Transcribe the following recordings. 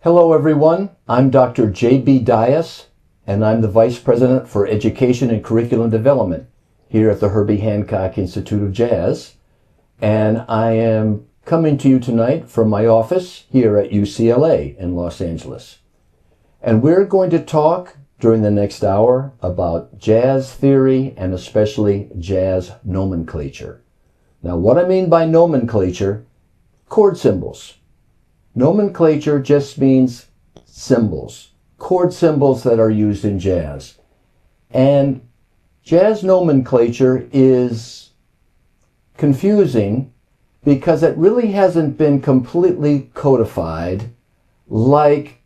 Hello everyone, I'm Dr. J.B. Dyas, and I'm the Vice President for Education and Curriculum Development here at the Herbie Hancock Institute of Jazz. And I am coming to you tonight from my office here at UCLA in Los Angeles. And we're going to talk during the next hour about jazz theory and especially jazz nomenclature. Now, what I mean by nomenclature, chord symbols. Nomenclature just means symbols, chord symbols that are used in jazz. And jazz nomenclature is confusing because it really hasn't been completely codified like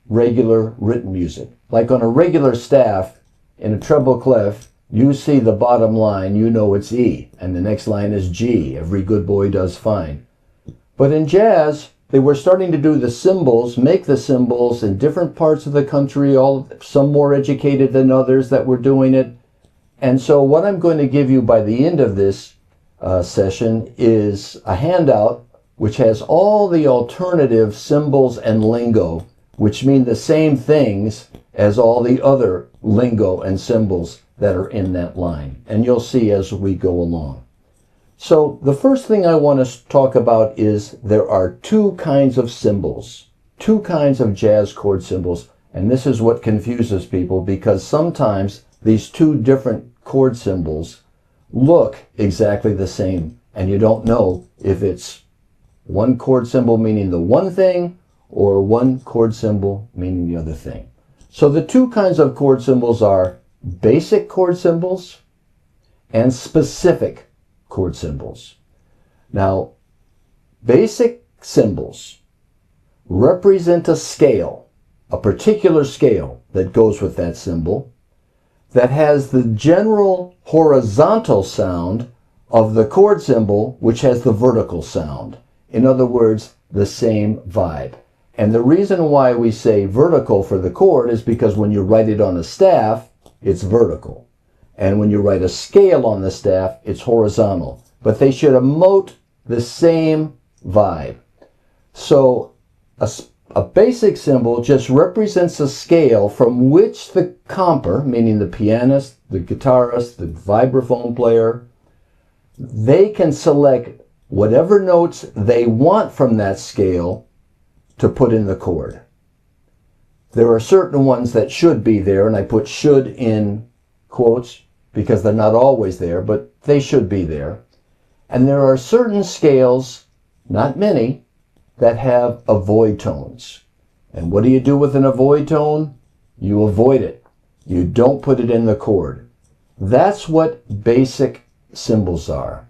regular written music. Like on a regular staff in a treble clef, you see the bottom line, you know it's E, and the next line is G. Every good boy does fine. But in jazz, they were starting to do the symbols, make the symbols in different parts of the country, some more educated than others that were doing it. And so what I'm going to give you by the end of this session is a handout which has all the alternative symbols and lingo, which mean the same things as all the other lingo and symbols that are in that line. And you'll see as we go along. So the first thing I want to talk about is there are two kinds of symbols, two kinds of jazz chord symbols, and this is what confuses people because sometimes these two different chord symbols look exactly the same and you don't know if it's one chord symbol meaning the one thing or one chord symbol meaning the other thing. So the two kinds of chord symbols are basic chord symbols and specific chord symbols. Now, basic symbols represent a scale, a particular scale that goes with that symbol that has the general horizontal sound of the chord symbol, which has the vertical sound. In other words, the same vibe. And the reason why we say vertical for the chord is because when you write it on a staff, it's vertical. And when you write a scale on the staff, it's horizontal. But they should emote the same vibe. So a basic symbol just represents a scale from which the comper, meaning the pianist, the guitarist, the vibraphone player, they can select whatever notes they want from that scale to put in the chord. There are certain ones that should be there, and I put should in quotes because they're not always there, but they should be there. And there are certain scales, not many, that have avoid tones. And what do you do with an avoid tone? You avoid it. You don't put it in the chord. That's what basic symbols are.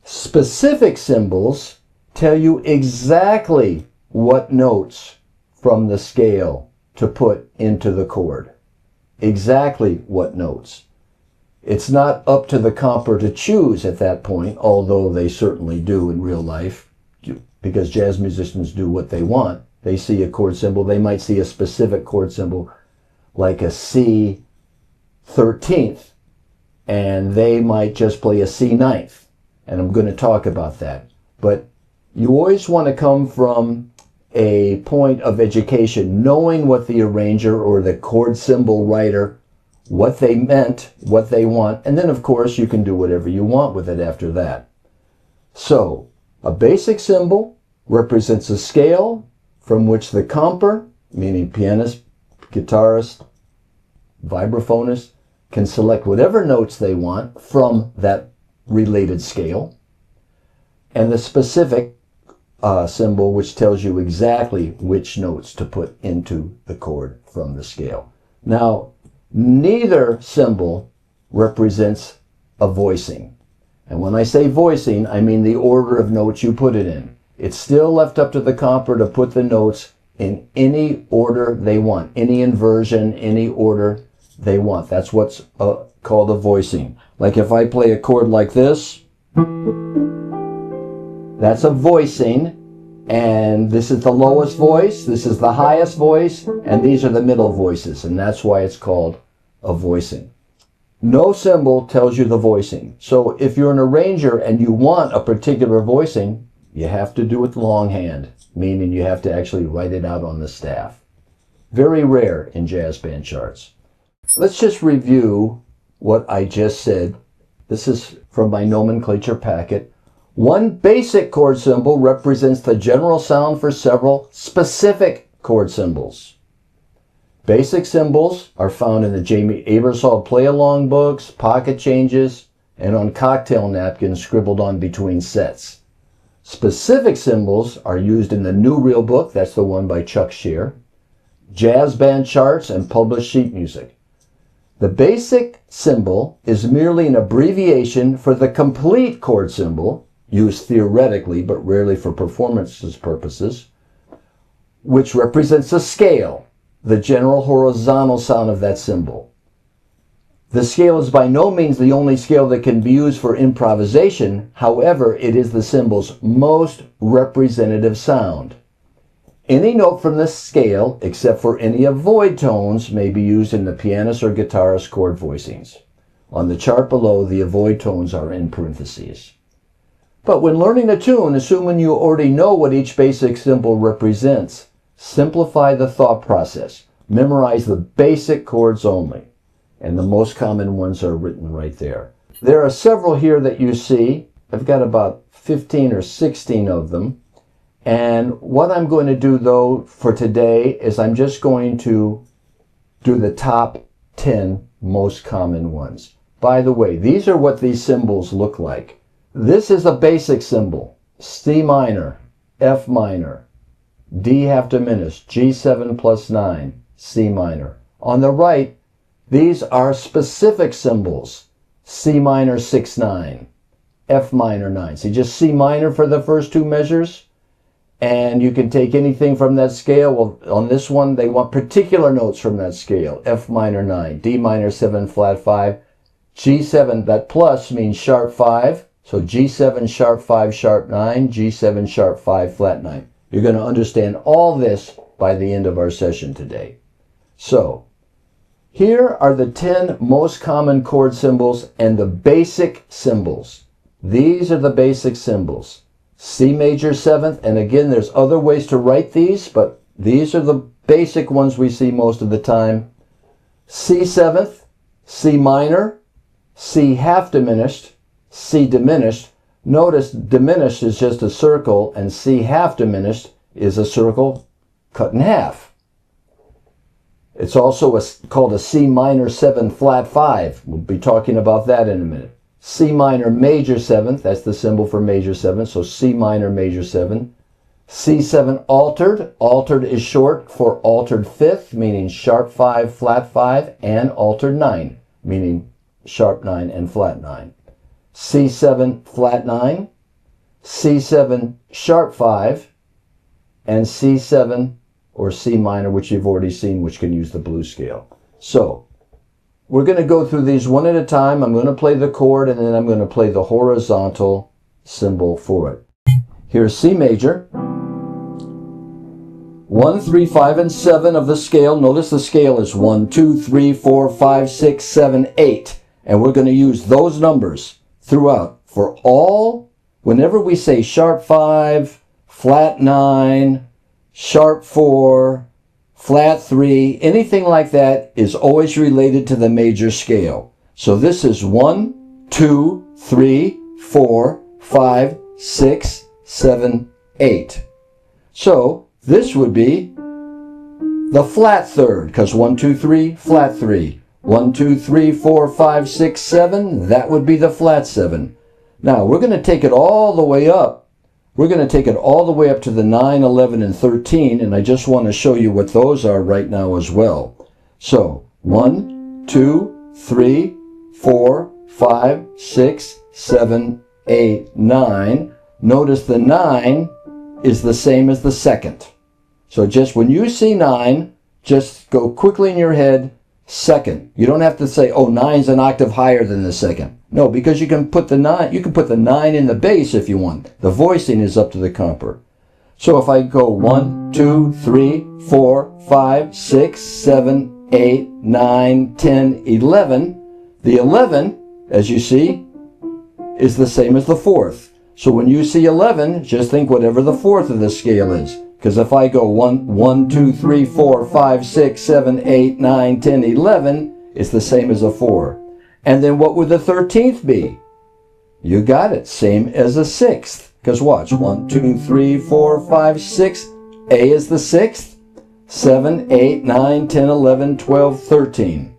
Specific symbols tell you exactly what notes from the scale to put into the chord. Exactly what notes. It's not up to the comper to choose at that point, although they certainly do in real life, because jazz musicians do what they want. They see a chord symbol, they might see a specific chord symbol like a C 13th, and they might just play a C 9th, and I'm going to talk about that. But you always want to come from a point of education, knowing what the arranger or the chord symbol writer, what they meant, what they want, and then of course you can do whatever you want with it after that. So, a basic symbol represents a scale from which the comper, meaning pianist, guitarist, vibraphonist, can select whatever notes they want from that related scale, and the specific symbol which tells you exactly which notes to put into the chord from the scale. Now, neither symbol represents a voicing. And when I say voicing, I mean the order of notes you put it in. It's still left up to the comper to put the notes in any order they want, any inversion, any order they want. That's what's called a voicing. Like if I play a chord like this, that's a voicing, and this is the lowest voice, this is the highest voice, and these are the middle voices, and that's why it's called a voicing. No symbol tells you the voicing. So if you're an arranger and you want a particular voicing, you have to do it longhand. meaning you have to actually write it out on the staff. Very rare in jazz band charts. Let's just review what I just said. This is from my nomenclature packet. One basic chord symbol represents the general sound for several specific chord symbols. Basic symbols are found in the Jamie Aebersold play-along books, pocket changes, and on cocktail napkins scribbled on between sets. Specific symbols are used in the New Real book, that's the one by Chuck Shear, jazz band charts, and published sheet music. The basic symbol is merely an abbreviation for the complete chord symbol, used theoretically but rarely for performances purposes, which represents a scale, the general horizontal sound of that symbol. The scale is by no means the only scale that can be used for improvisation. However, it is the symbol's most representative sound. Any note from this scale, except for any avoid tones, may be used in the pianist or guitarist chord voicings. On the chart below, the avoid tones are in parentheses. But when learning a tune, assuming you already know what each basic symbol represents, simplify the thought process. Memorize the basic chords only. And the most common ones are written right there. There are several here that you see. I've got about 15 or 16 of them. And what I'm going to do, though, for today is I'm just going to do the top 10 most common ones. By the way, these are what these symbols look like. This is a basic symbol. C minor, F minor, D half diminished, G7 plus 9, C minor. On the right, these are specific symbols. C minor 6-9, F minor 9. So just C minor for the first two measures, and you can take anything from that scale. Well, on this one, they want particular notes from that scale. F minor 9, D minor 7 flat 5, G7, that plus means sharp 5. So G7 sharp 5 sharp 9, G7 sharp 5 flat 9. You're going to understand all this by the end of our session today. So, here are the 10 most common chord symbols and the basic symbols. These are the basic symbols. C major 7th, and again there's other ways to write these, but these are the basic ones we see most of the time. C 7th, C minor, C half diminished, C diminished. Notice diminished is just a circle, and C half diminished is a circle cut in half. It's also called a C minor 7 flat 5. We'll be talking about that in a minute. C minor major 7th, that's the symbol for major 7, so C minor major 7. C7 altered. Altered is short for altered 5th, meaning sharp 5, flat 5, and altered 9, meaning sharp 9 and flat 9. C7 flat 9, C7 sharp 5, and C7 or C minor, which you've already seen, which can use the blues scale. So, we're going to go through these one at a time. I'm going to play the chord, and then I'm going to play the horizontal symbol for it. Here's C major. 1, 3, 5, and 7 of the scale. Notice the scale is 1, 2, 3, 4, 5, 6, 7, 8. And we're going to use those numbers throughout. For all, whenever we say sharp 5, flat 9, sharp 4, flat 3, anything like that is always related to the major scale. So this is 1, 2, 3, 4, 5, 6, 7, 8. So this would be the flat third, because 1, 2, 3, flat 3. 1, 2, 3, 4, 5, 6, 7, that would be the flat 7. Now, we're going to take it all the way up. We're going to take it all the way up to the 9, 11, and 13, and I just want to show you what those are right now as well. So, 1, 2, 3, 4, 5, 6, 7, 8, 9. Notice the 9 is the same as the second. So just when you see 9, just go quickly in your head, second. You don't have to say, oh, 9's an octave higher than the second. No, because you can put the 9, you can put the 9 in the bass if you want. The voicing is up to the composer. So if I go 1, 2, 3, 4, 5, 6, 7, 8, 9, 10, 11, the 11, as you see, is the same as the fourth. So when you see 11, just think whatever the fourth of the scale is. Because if I go 1, 2, 3, 4, 5, 6, 7, 8, 9, 10, 11, it's the same as a 4. And then what would the 13th be? You got it, same as a 6th. Because watch, 1, 2, 3, 4, 5, 6. A is the 6th. 7, 8, 9, 10, 11, 12, 13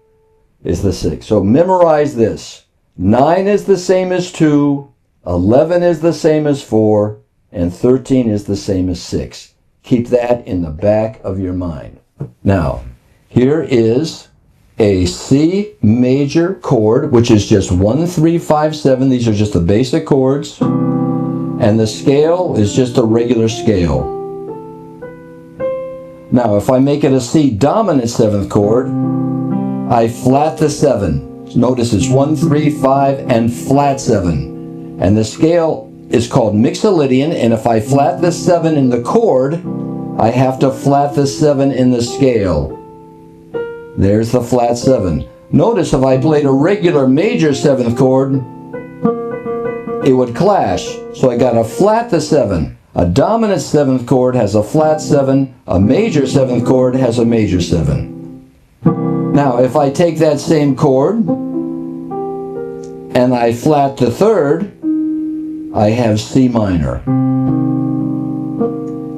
is the 6th. So memorize this. 9 is the same as 2. 11 is the same as 4. And 13 is the same as 6. Keep that in the back of your mind. Now, here is a C major chord, which is just 1, 3, 5, 7. These are just the basic chords. And the scale is just a regular scale. Now, if I make it a C dominant 7th chord, I flat the 7. Notice it's 1, 3, 5, and flat 7. And the scale is called Mixolydian, and if I flat the 7 in the chord, I have to flat the 7 in the scale. There's the flat 7. Notice if I played a regular major 7th chord, it would clash. So I got to flat the 7. A dominant 7th chord has a flat 7. A major 7th chord has a major 7. Now, if I take that same chord and I flat the 3rd, I have C minor.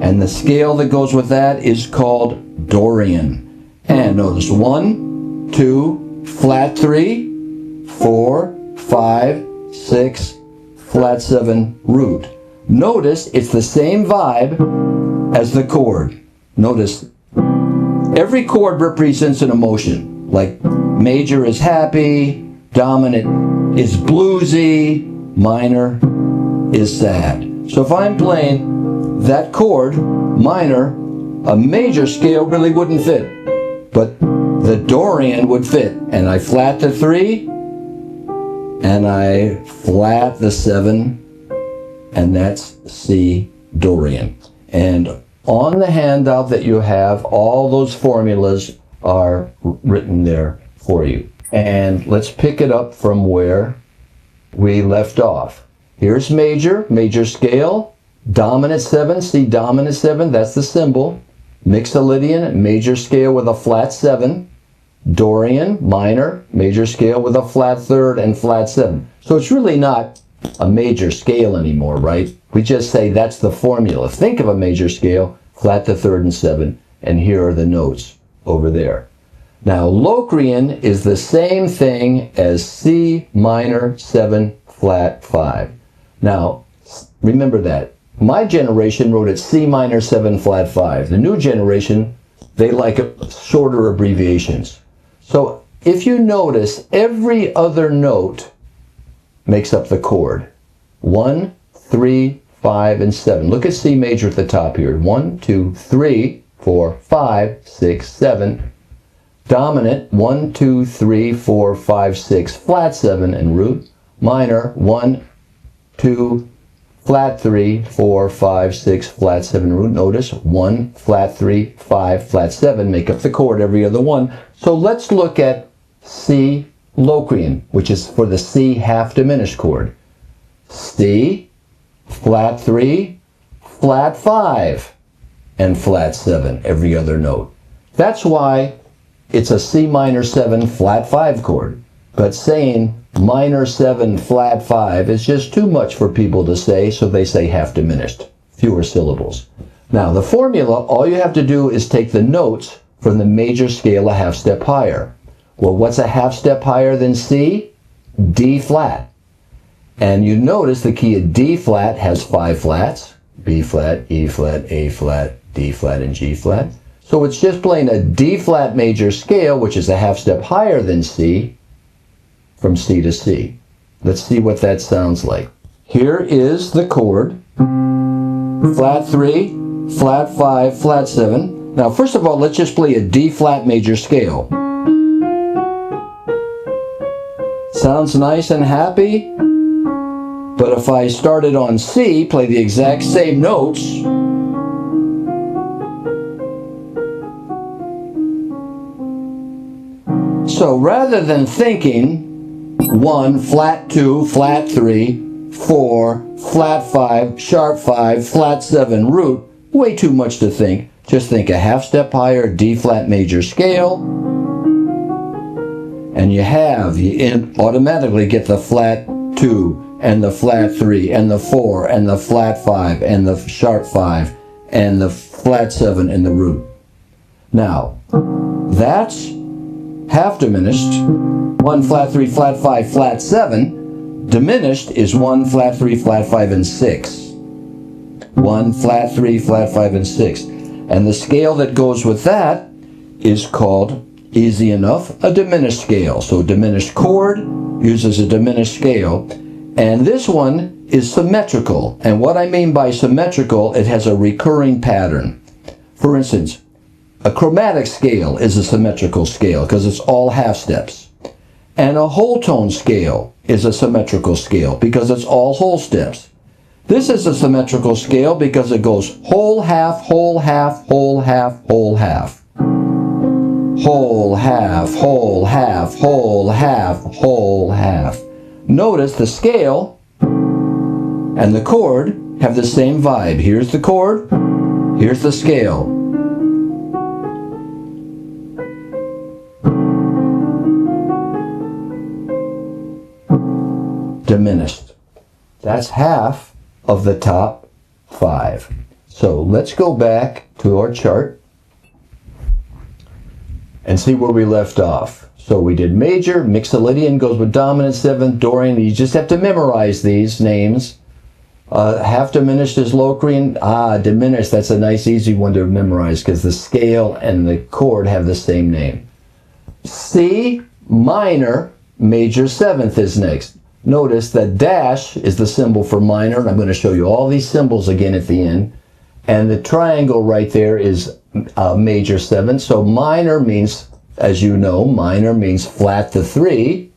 And the scale that goes with that is called Dorian. And notice 1, 2, flat 3, 4, 5, 6, flat 7, root. Notice it's the same vibe as the chord. Notice every chord represents an emotion. Like major is happy, dominant is bluesy, minor is sad. So if I'm playing that chord, minor, a major scale really wouldn't fit. But the Dorian would fit. And I flat the 3, and I flat the 7, and that's C Dorian. And on the handout that you have, all those formulas are written there for you. And let's pick it up from where we left off. Here's major, major scale, dominant 7, C dominant 7, that's the symbol. Mixolydian, major scale with a flat 7. Dorian, minor, major scale with a flat 3rd and flat 7. So it's really not a major scale anymore, right? We just say that's the formula. Think of a major scale, flat the 3rd and 7, and here are the notes over there. Now, Locrian is the same thing as C minor 7 flat 5. Now, remember that. My generation wrote it C minor 7 flat 5. The new generation, they like shorter abbreviations. So if you notice, every other note makes up the chord. 1, 3, 5, and 7. Look at C major at the top here. 1, 2, 3, 4, 5, 6, 7. Dominant, 1, 2, 3, 4, 5, 6, flat 7 and root. Minor, 1, 2, flat 3, 4, 5, 6, flat 7 root. Notice 1, flat 3, 5, flat 7 make up the chord, every other one. So let's look at C Locrian, which is for the C half diminished chord. C, flat 3, flat 5, and flat 7, every other note. That's why it's a C minor 7 flat 5 chord. But saying minor 7 flat 5 is just too much for people to say, so they say half diminished, fewer syllables. Now the formula, all you have to do is take the notes from the major scale a half step higher. Well, what's a half step higher than C? D flat. And you notice the key of D flat has 5 flats: B flat, E flat, A flat, D flat, and G flat. So it's just playing a D flat major scale, which is a half step higher than C, from C to C. Let's see what that sounds like. Here is the chord. Flat 3, flat 5, flat 7. Now first of all, let's just play a D flat major scale. Sounds nice and happy, but if I started on C, play the exact same notes, so rather than thinking 1, flat 2, flat 3, 4, flat 5, sharp 5, flat 7, root. Way too much to think. Just think a half step higher, D flat major scale, and you automatically get the flat 2 and the flat 3 and the 4 and the flat 5 and the sharp 5 and the flat 7 and the root. Now, that's half diminished. 1 flat 3 flat 5 flat 7. Diminished is 1 flat 3 flat 5 and 6. 1 flat 3 flat 5 and 6. And the scale that goes with that is called, easy enough, a diminished scale. So diminished chord uses a diminished scale. And this one is symmetrical. And what I mean by symmetrical, it has a recurring pattern. For instance, a chromatic scale is a symmetrical scale because it's all half steps. And a whole tone scale is a symmetrical scale because it's all whole steps. This is a symmetrical scale because it goes whole, half, whole, half, whole, half, whole, half. Whole, half, whole, half, whole, half, whole, half. Notice the scale and the chord have the same vibe. Here's the chord, here's the scale. Diminished. That's half of the top 5. So let's go back to our chart and see where we left off. So we did major, Mixolydian goes with dominant 7th, Dorian, you just have to memorize these names. Half diminished is Locrian. Diminished, that's a nice easy one to memorize because the scale and the chord have the same name. C minor, major 7th is next. Notice that dash is the symbol for minor, and I'm going to show you all these symbols again at the end. And the triangle right there is major 7. So minor means, as you know, minor means flat the 3.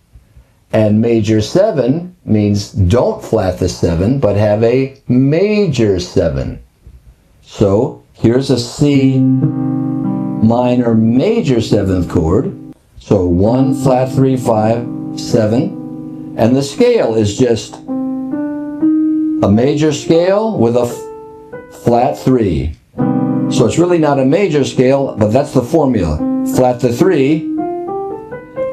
And major 7 means don't flat the 7, but have a major 7. So here's a C minor major 7th chord. So 1 flat 3 5 7. And the scale is just a major scale with a flat 3. So it's really not a major scale, but that's the formula. Flat the 3.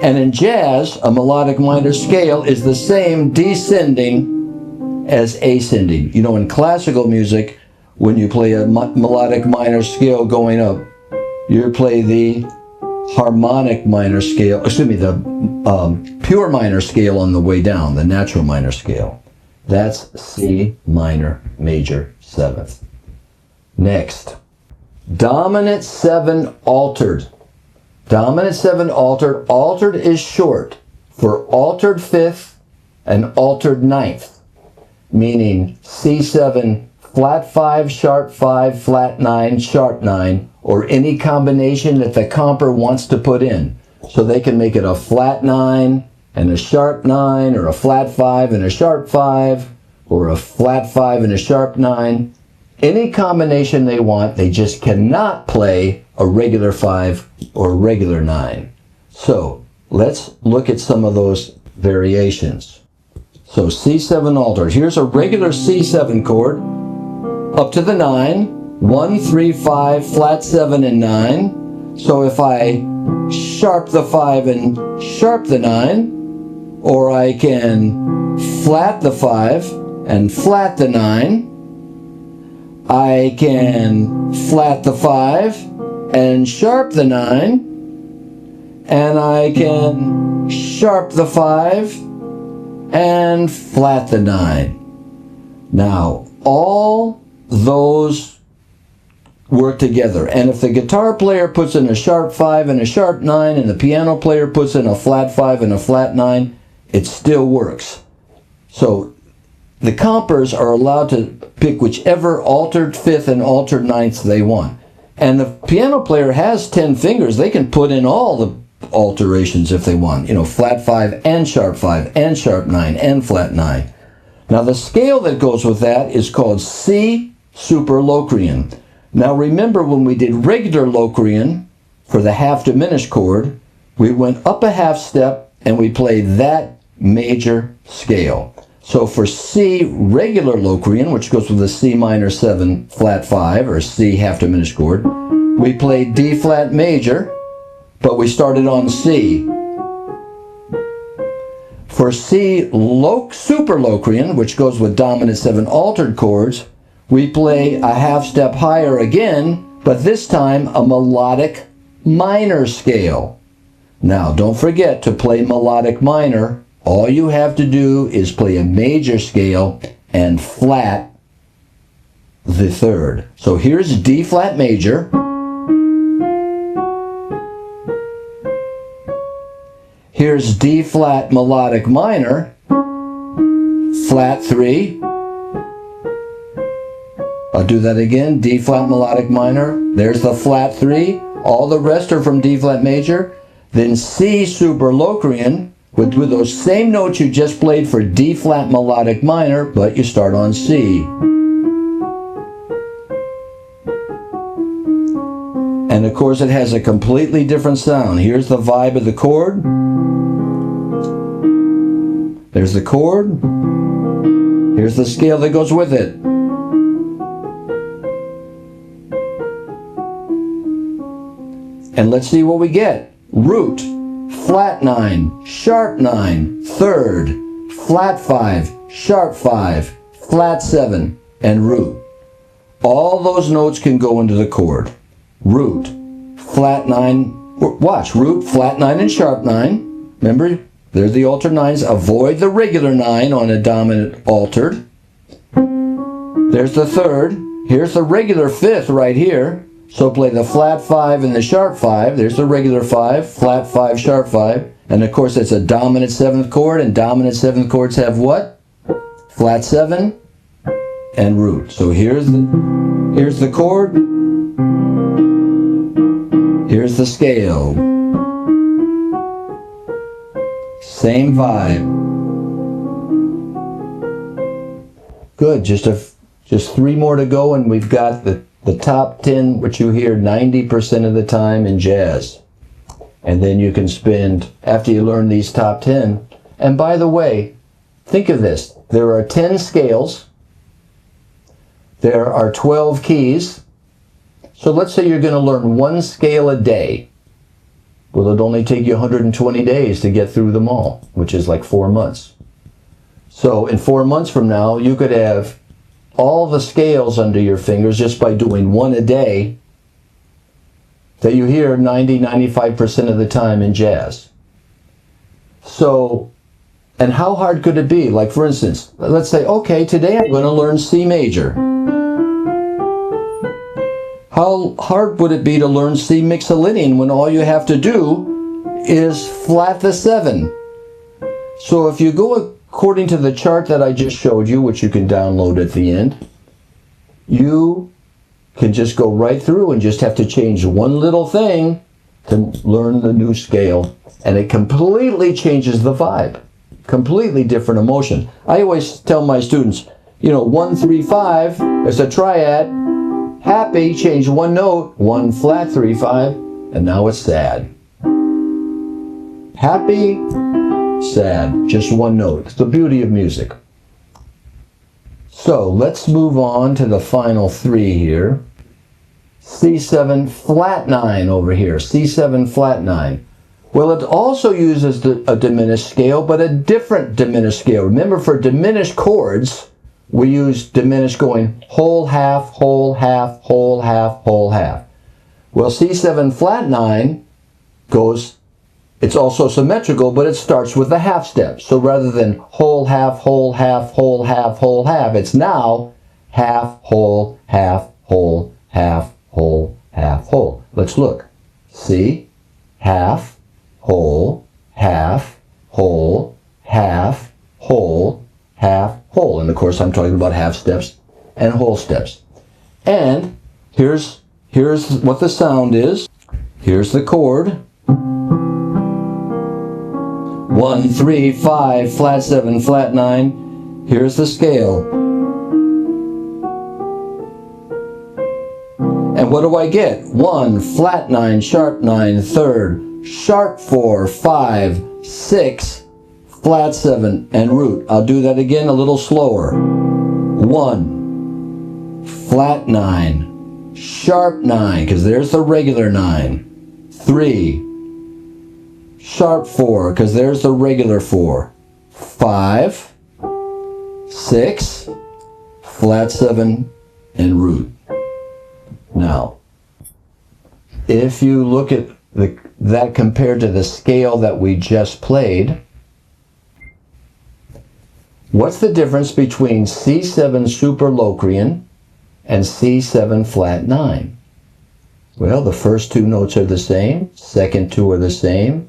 And in jazz, a melodic minor scale is the same descending as ascending. You know, in classical music, when you play a melodic minor scale going up, you play the harmonic minor scale, the pure minor scale on the way down, the natural minor scale. That's C minor major 7th. Next, dominant 7 altered. Dominant 7 altered. Altered is short for altered 5th and altered 9th, meaning C7 flat 5, sharp 5, flat 9, sharp 9, or any combination that the comper wants to put in. So they can make it a flat 9 and a sharp 9, or a flat 5 and a sharp 5, or a flat 5 and a sharp 9. Any combination they want, they just cannot play a regular 5 or a regular 9. So let's look at some of those variations. So C7 altered. Here's a regular C7 chord up to the 9. 1, 3, 5, flat 7 and 9. So if I sharp the 5 and sharp the 9, or I can flat the 5 and flat the 9, I can flat the 5 and sharp the 9, and I can sharp the 5 and flat the 9. Now, all those work together. And if the guitar player puts in a sharp 5 and a sharp 9, and the piano player puts in a flat 5 and a flat 9, it still works. So the compers are allowed to pick whichever altered 5th and altered 9th they want. And the piano player has 10 fingers. They can put in all the alterations if they want. You know, flat 5 and sharp 5 and sharp 9 and flat 9. Now the scale that goes with that is called C super Locrian. Now remember, when we did regular Locrian for the half diminished chord, we went up a half step and we played that major scale. So for C regular Locrian, which goes with the C minor 7 flat 5 or C half diminished chord, we played D flat major, but we started on C. For C super Locrian, which goes with dominant 7 altered chords, we play a half step higher again, but this time a melodic minor scale. Now, don't forget to play melodic minor. All you have to do is play a major scale and flat the third. So here's D flat major. Here's D flat melodic minor, flat 3. I'll do that again, D flat melodic minor. There's the flat 3. All the rest are from D flat major. Then C super Locrian with those same notes you just played for D flat melodic minor, but you start on C. And of course it has a completely different sound. Here's the vibe of the chord. There's the chord. Here's the scale that goes with it. And let's see what we get. Root, flat 9, sharp 9, third, flat 5, sharp 5, flat 7, and root. All those notes can go into the chord. Root, flat 9, watch, root, flat 9, and sharp 9. Remember, there's the altered 9s. Avoid the regular 9 on a dominant altered. There's the third. Here's the regular 5th right here. So play the flat 5 and the sharp 5. There's the regular 5, flat 5, sharp 5. And of course it's a dominant 7th chord, and dominant 7th chords have what? Flat 7 and root. So here's the chord. Here's the scale. Same vibe. Good, just 3 more to go and we've got the top 10, which you hear 90% of the time in jazz. And then you can spend, after you learn these top 10, and by the way, think of this, there are 10 scales, there are 12 keys, so let's say you're going to learn 1 scale a day. Well, it'll only take you 120 days to get through them all, which is like 4 months. So in 4 months from now, you could have all the scales under your fingers just by doing 1 a day that you hear 90-95% of the time in jazz. So, and how hard could it be? Like for instance, let's say, okay, today I'm going to learn C major. How hard would it be to learn C mixolydian when all you have to do is flat the 7? So if you go according to the chart that I just showed you, which you can download at the end, you can just go right through and just have to change one little thing to learn the new scale. And it completely changes the vibe. Completely different emotion. I always tell my students, 1, 3, 5, there's a triad. Happy, change 1 note, 1 flat 3, 5, and now it's sad. Happy, sad, just 1 note. It's the beauty of music. So let's move on to the final 3 here. C7 flat 9 over here, C7 flat 9. Well, it also uses a diminished scale, but a different diminished scale. Remember, for diminished chords, we use diminished going whole half, whole half, whole half, whole half. Well, C7 flat 9 goes, it's also symmetrical, but it starts with the half step. So rather than whole half, whole half, whole half, whole half, it's now half, whole, half, whole, half, whole, half, whole. Let's look. See? Half, whole, half, whole, half, whole, half, whole. And of course I'm talking about half steps and whole steps. And here's what the sound is. Here's the chord. 1, 3, 5, flat 7, flat 9. Here's the scale. And what do I get? 1, flat 9, sharp 9, third, sharp 4, 5, 6, flat 7, and root. I'll do that again a little slower. 1, flat 9, sharp 9, because there's the regular 9. 3, sharp 4, because there's the regular 4. 5, 6, flat 7, and root. Now, if you look at that compared to the scale that we just played, what's the difference between C7 superlocrian and C7 flat 9? Well, the first two notes are the same, second two are the same,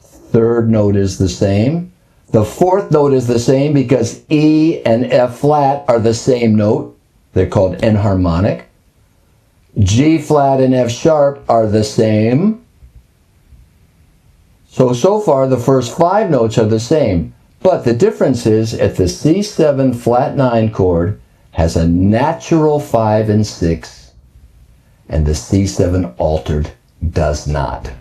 third note is the same, the fourth note is the same because E and F flat are the same note. They're called enharmonic. G flat and F sharp are the same. So far the first 5 notes are the same. But the difference is at the C7 flat 9 chord has a natural 5 and 6, and the C7 altered does not.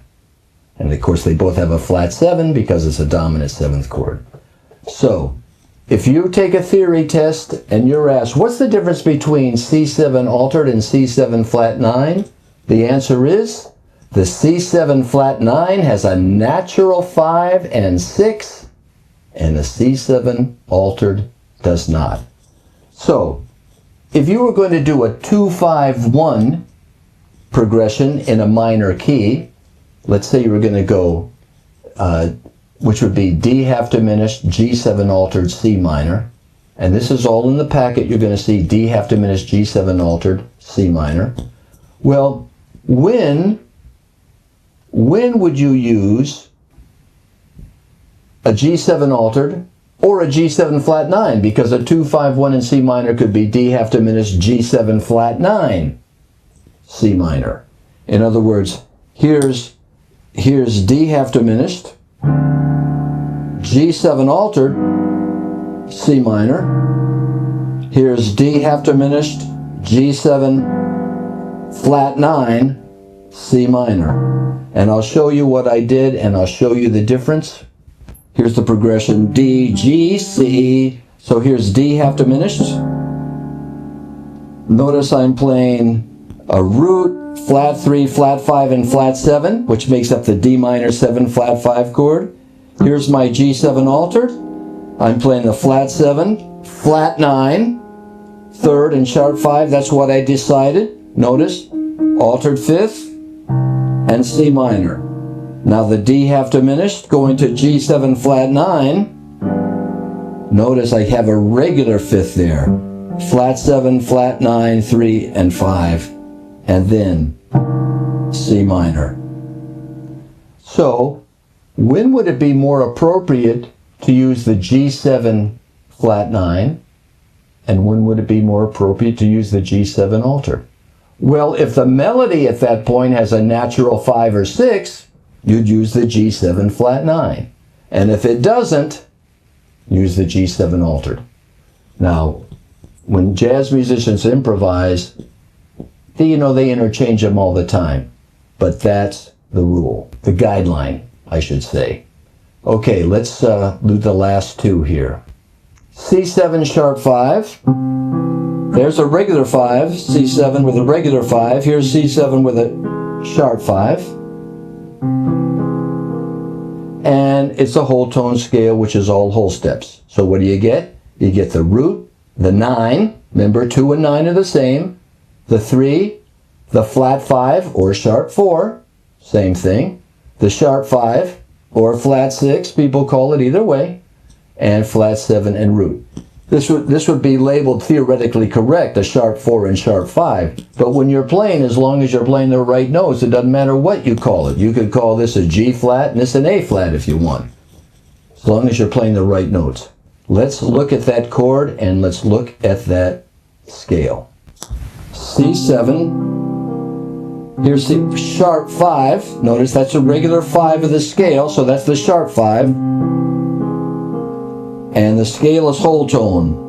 And of course they both have a flat 7 because it's a dominant 7th chord. So if you take a theory test and you're asked, what's the difference between C7 altered and C7 flat 9? The answer is, the C7 flat 9 has a natural 5 and 6, and the C7 altered does not. So, if you were going to do a 2-5-1 progression in a minor key, let's say you were going to go, which would be D half diminished, G7 altered, C minor. And this is all in the packet. You're going to see D half diminished, G7 altered, C minor. Well, when would you use a G7 altered or a G7 flat 9? Because a 2-5-1 in C minor could be D half diminished, G7 flat 9, C minor. In other words, here's D half diminished, G7 altered, C minor. Here's D half diminished, G7 flat 9, C minor. And I'll show you what I did, and I'll show you the difference. Here's the progression D, G, C. So here's D half diminished. Notice I'm playing a root, flat 3, flat 5, and flat 7, which makes up the D minor 7 flat 5 chord. Here's my G7 altered. I'm playing the flat 7, flat 9, third and sharp 5. That's what I decided. Notice, altered 5th, and C minor. Now the D half diminished, going to G7 flat 9. Notice I have a regular 5th there. Flat 7, flat 9, 3, and 5. And then C minor. So, when would it be more appropriate to use the G7 flat 9? And when would it be more appropriate to use the G7 altered? Well, if the melody at that point has a natural 5 or 6, you'd use the G7 flat 9. And if it doesn't, use the G7 altered. Now, when jazz musicians improvise, they interchange them all the time. But that's the rule, the guideline, I should say. Okay, let's do the last two here. C7 sharp 5. There's a regular 5, C7 with a regular 5. Here's C7 with a sharp 5. And it's a whole tone scale, which is all whole steps. So what do you get? You get the root, the 9. Remember, 2 and 9 are the same. The 3, the flat 5 or sharp 4, same thing. The sharp 5 or flat 6, people call it either way. And flat 7 and root. This would be labeled theoretically correct, a sharp 4 and sharp 5. But when you're playing, as long as you're playing the right notes, it doesn't matter what you call it. You could call this a G flat and this an A flat if you want. As long as you're playing the right notes. Let's look at that chord and let's look at that scale. C7. Here's the sharp 5. Notice that's a regular 5 of the scale, so that's the sharp 5. And the scale is whole tone.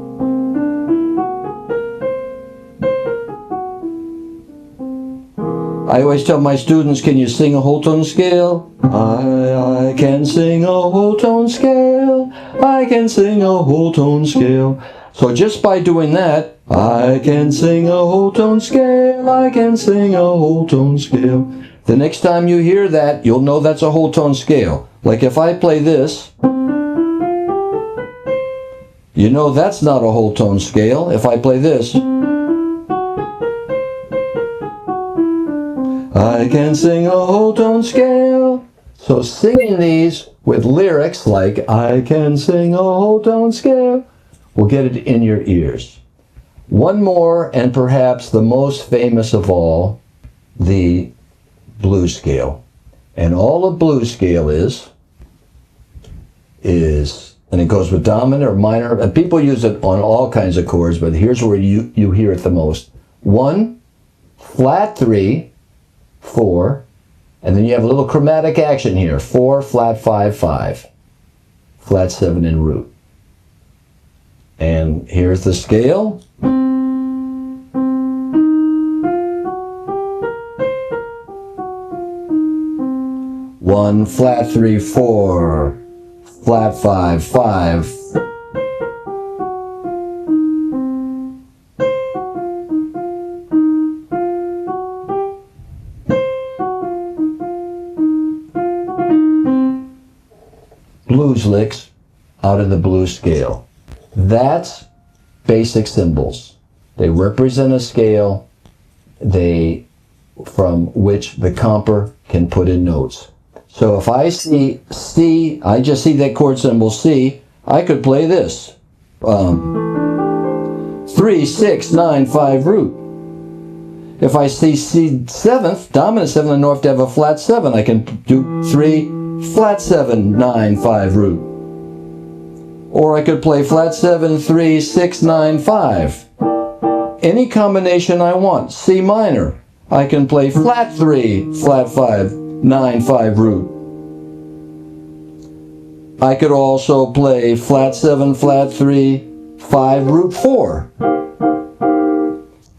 I always tell my students, can you sing a whole tone scale? I can sing a whole tone scale. I can sing a whole tone scale. So just by doing that, I can sing a whole tone scale. I can sing a whole tone scale. The next time you hear that, you'll know that's a whole tone scale. Like if I play this, you know that's not a whole tone scale. If I play this, I can sing a whole tone scale. So singing these with lyrics like I can sing a whole tone scale will get it in your ears. One more, and perhaps the most famous of all, the blues scale. And all a blues scale is, and it goes with dominant or minor, and people use it on all kinds of chords, but here's where you hear it the most. 1, flat 3, 4, and then you have a little chromatic action here. 4, flat 5, 5, flat 7 in root. And here's the scale. 1, flat 3, 4, flat 5, 5. Blues licks out of the blues scale. That's basic symbols. They represent a scale from which the comper can put in notes. So if I see C, I just see that chord symbol C, I could play this. 3, 6, 9, 5 root. If I see C 7th, dominant 7th, I know I have to have a flat 7. I can do 3, flat 7, 9, 5 root. Or I could play flat 7, 3, 6, 9, 5. Any combination I want. C minor. I can play flat 3, flat 5, 9, 5 root. I could also play flat 7, flat 3, 5 root 4.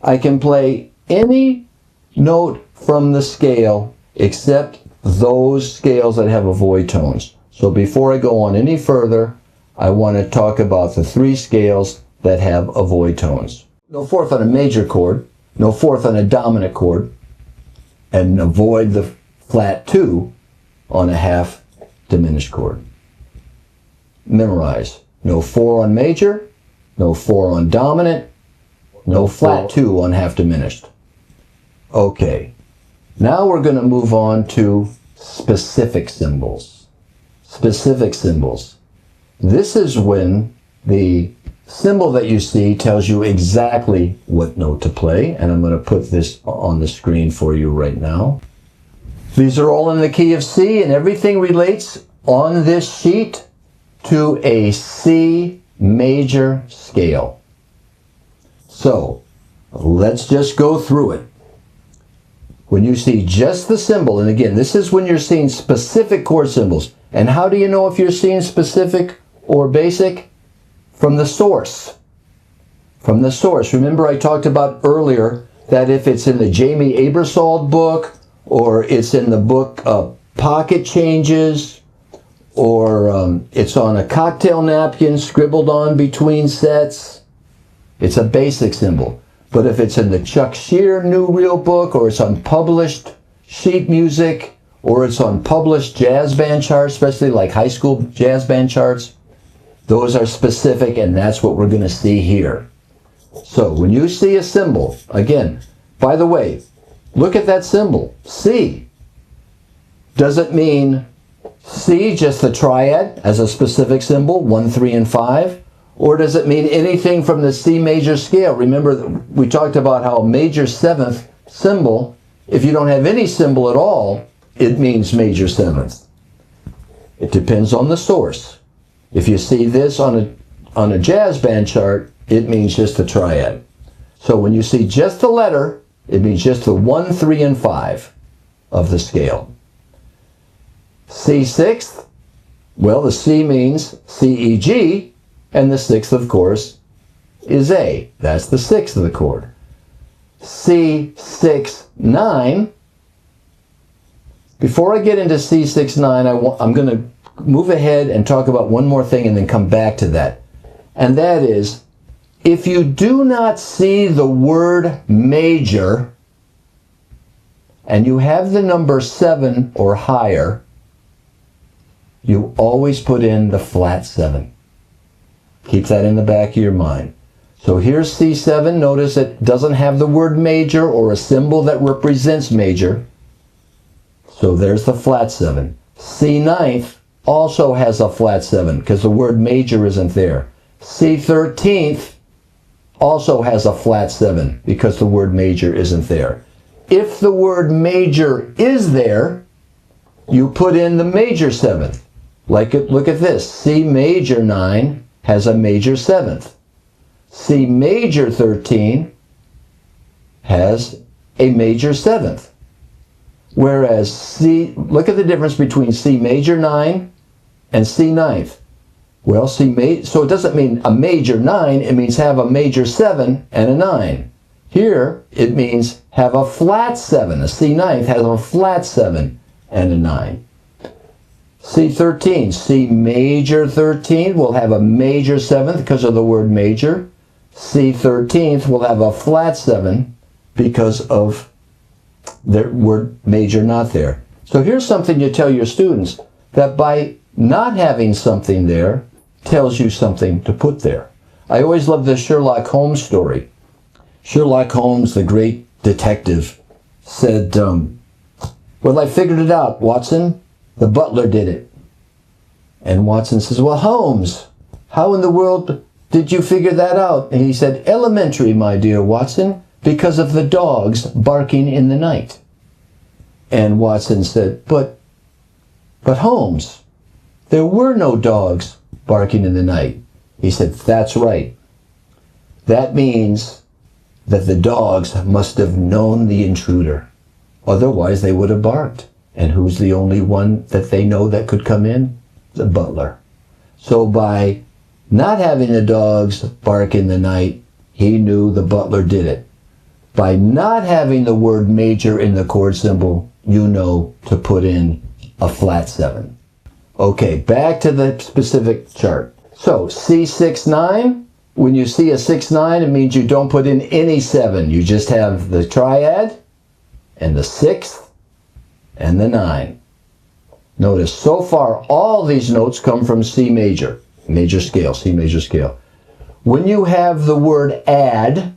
I can play any note from the scale except those scales that have avoid tones. So before I go on any further, I want to talk about the 3 scales that have avoid tones. No fourth on a major chord, no fourth on a dominant chord, and avoid the flat 2 on a half diminished chord. Memorize. No 4 on major, no 4 on dominant, no flat 2 on half diminished. Okay, now we're going to move on to specific symbols. Specific symbols. This is when the symbol that you see tells you exactly what note to play, and I'm going to put this on the screen for you right now. These are all in the key of C, and everything relates on this sheet to a C major scale. So let's just go through it. When you see just the symbol, and again, this is when you're seeing specific chord symbols. And how do you know if you're seeing specific or basic? From the source. From the source. Remember I talked about earlier that if it's in the Jamie Aebersold book, or it's in the book Pocket Changes, or it's on a cocktail napkin scribbled on between sets, it's a basic symbol. But if it's in the Chuck Shear New Reel book, or it's on published sheet music, or it's on published jazz band charts, especially like high school jazz band charts, those are specific, and that's what we're going to see here. So when you see a symbol, again, by the way, look at that symbol, C. Does it mean C, just the triad as a specific symbol, 1, 3, and 5? Or does it mean anything from the C major scale? Remember, we talked about how major 7th symbol, if you don't have any symbol at all, it means major 7th. It depends on the source. If you see this on a jazz band chart, it means just a triad. So when you see just the letter, it means just the 1, 3, and 5 of the scale. C 6th, well, the C means C, E, G, and the 6th, of course, is A. That's the 6th of the chord. C 6, 9 Before I get into C6-9, I'm going to move ahead and talk about one more thing and then come back to that. And that is, if you do not see the word major and you have the number 7 or higher, you always put in the flat 7. Keep that in the back of your mind. So here's C7. Notice it doesn't have the word major or a symbol that represents major. So there's the flat 7. C9 also has a flat 7 because the word major isn't there. C13 also has a flat 7 because the word major isn't there. If the word major is there, you put in the major 7th. Look at this. C major 9 has a major 7th. C major 13 has a major 7th. Whereas look at the difference between C major 9 and C 9th. Well, so it doesn't mean a major 9, it means have a major 7 and a 9. Here, it means have a flat 7. A C 9th has a flat 7 and a 9. C13, C major 13 will have a major 7th because of the word major. C13th will have a flat 7 because of the word major not there. So here's something you tell your students, that by not having something there tells you something to put there. I always love the Sherlock Holmes story. Sherlock Holmes, the great detective, said, well, I figured it out, Watson. The butler did it. And Watson says, well, Holmes, how in the world did you figure that out? And he said, elementary, my dear Watson, because of the dogs barking in the night. And Watson said, but Holmes, there were no dogs barking in the night. He said, that's right. That means that the dogs must have known the intruder. Otherwise, they would have barked. And who's the only one that they know that could come in? The butler. So by not having the dogs bark in the night, he knew the butler did it. By not having the word major in the chord symbol, you know to put in a flat 7. Okay, back to the specific chart. So C6-9, when you see a 6-9, it means you don't put in any 7. You just have the triad and the 6th and the 9. Notice, so far, all these notes come from C major, major scale, C major scale. When you have the word add,